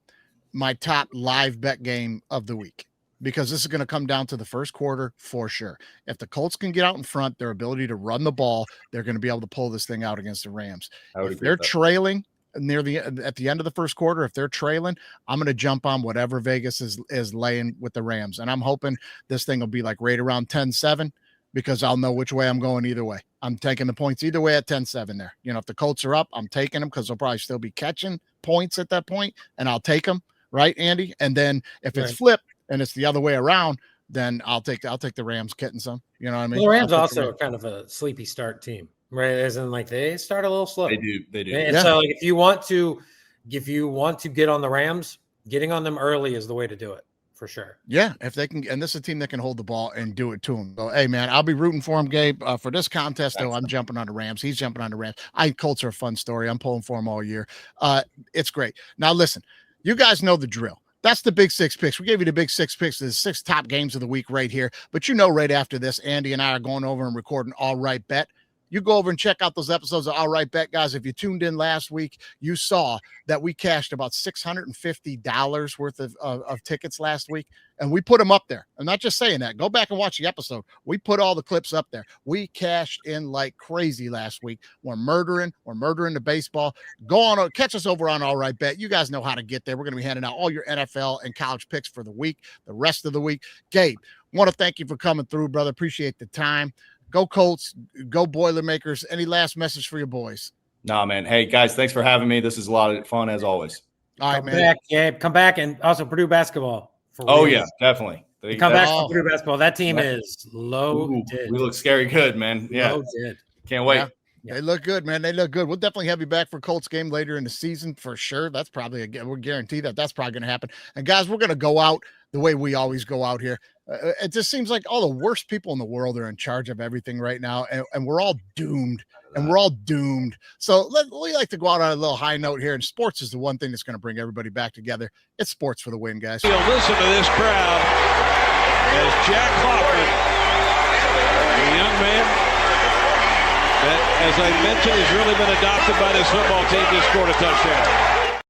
live bet game of the week because this is going to come down to the first quarter for sure. If the Colts can get out in front, their ability to run the ball, they're going to be able to pull this thing out against the Rams. If they're trailing at the end of the first quarter, if they're trailing, I'm going to jump on whatever Vegas is laying with the Rams. And I'm hoping this thing will be like right around 10-7 because I'll know which way I'm going either way. I'm taking the points either way at 10-7 there. If the Colts are up, I'm taking them because they'll probably still be catching points at that point, and I'll take them, right, Andy? And then if it's flipped and it's the other way around, then I'll take the Rams getting some. You know what I mean? Well, the Rams also are kind of a sleepy start team. Right, as in like they start a little slow. They do. And so like, if you want to get on the Rams, getting on them early is the way to do it for sure. Yeah, if they can, and this is a team that can hold the ball and do it to them. So, hey man, I'll be rooting for him, Gabe. For this contest, though, I'm jumping on the Rams. He's jumping on the Rams. Colts are a fun story. I'm pulling for him all year. It's great. Now listen, you guys know the drill. That's the Big 6 Picks. We gave you the Big 6 Picks, the 6 top games of the week right here. But right after this, Andy and I are going over and recording All Right Bet. You go over and check out those episodes of All Right Bet, guys. If you tuned in last week, you saw that we cashed about $650 worth of tickets last week, and we put them up there. I'm not just saying that. Go back and watch the episode. We put all the clips up there. We cashed in like crazy last week. We're murdering the baseball. Go on, catch us over on All Right Bet. You guys know how to get there. We're going to be handing out all your NFL and college picks for the week, the rest of the week. Gabe, want to thank you for coming through, brother. Appreciate the time. Go Colts, go Boilermakers. Any last message for your boys? Nah, man. Hey, guys, thanks for having me. This is a lot of fun, as always. All right, man. Back, Gabe. Come back, and also Purdue basketball. Yeah, definitely. Come back for Purdue basketball. That team is loaded. We look scary good, man. Yeah. Loaded. Can't wait. Yeah. They look good, man. They look good. We'll definitely have you back for Colts game later in the season for sure. That's probably we're guaranteed that's probably going to happen. And guys, we're going to go out the way we always go out here. It just seems like all the worst people in the world are in charge of everything right now, and we're all doomed. So we like to go out on a little high note here, and sports is the one thing that's going to bring everybody back together. It's sports for the win, guys. You'll listen to this crowd as Jack Kaufman, a young man that, as I mentioned, has really been adopted by this football team, just scored a touchdown.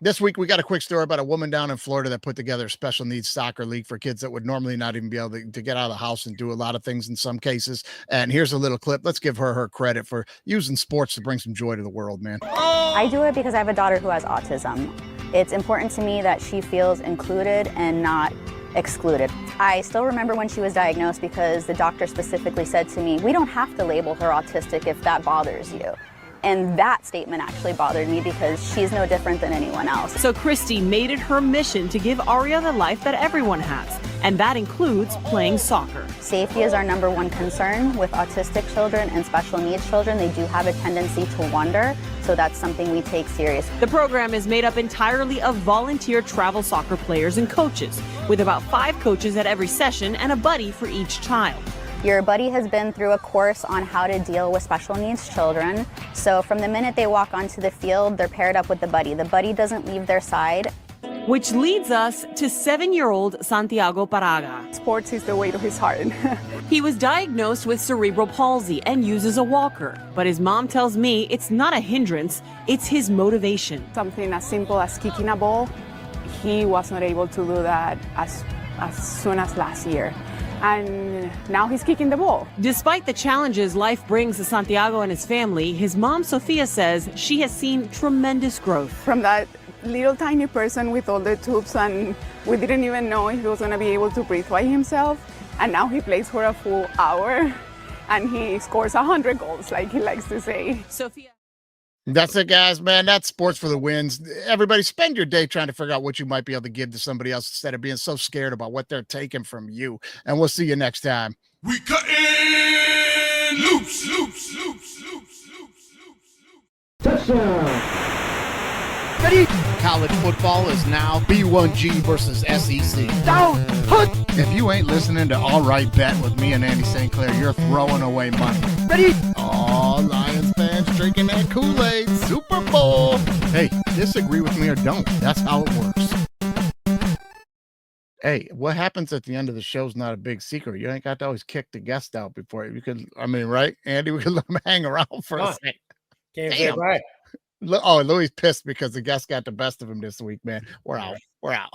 This week, we got a quick story about a woman down in Florida that put together a special needs soccer league for kids that would normally not even be able to get out of the house and do a lot of things in some cases. And here's a little clip. Let's give her credit for using sports to bring some joy to the world, man. I do it because I have a daughter who has autism. It's important to me that she feels included and not excluded. I still remember when she was diagnosed because the doctor specifically said to me, we don't have to label her autistic if that bothers you. And that statement actually bothered me because she's no different than anyone else. So Christy made it her mission to give Aria the life that everyone has, and that includes playing soccer. Safety is our number one concern with autistic children and special needs children. They do have a tendency to wander, so that's something we take serious. The program is made up entirely of volunteer travel soccer players and coaches, with about 5 coaches at every session and a buddy for each child. Your buddy has been through a course on how to deal with special needs children. So from the minute they walk onto the field, they're paired up with the buddy. The buddy doesn't leave their side. Which leads us to 7-year-old Santiago Paraga. Sports is the way to his heart. He was diagnosed with cerebral palsy and uses a walker. But his mom tells me it's not a hindrance, it's his motivation. Something as simple as kicking a ball, he was not able to do that as soon as last year. And now he's kicking the ball. Despite the challenges life brings to Santiago and his family, his mom, Sofia, says she has seen tremendous growth. From that little tiny person with all the tubes, and we didn't even know if he was going to be able to breathe by himself. And now he plays for a full hour and he scores 100 goals, like he likes to say. Sofia. That's it, guys, man. That's sports for the wins. Everybody, spend your day trying to figure out what you might be able to give to somebody else instead of being so scared about what they're taking from you. And we'll see you next time. We cutting loops. Touchdown. College football is now B1G versus SEC. Down. If you ain't listening to All Right Bet with me and Andy St. Clair, you're throwing away money. Ready? All Lions fans drinking that Kool-Aid. Super Bowl. Hey, disagree with me or don't. That's how it works. Hey, what happens at the end of the show is not a big secret. You ain't got to always kick the guest out before you could. I mean, right, Andy? We could let him hang around for a second. Can't say bye. Oh, Louis pissed because the guest got the best of him this week, man. We're out.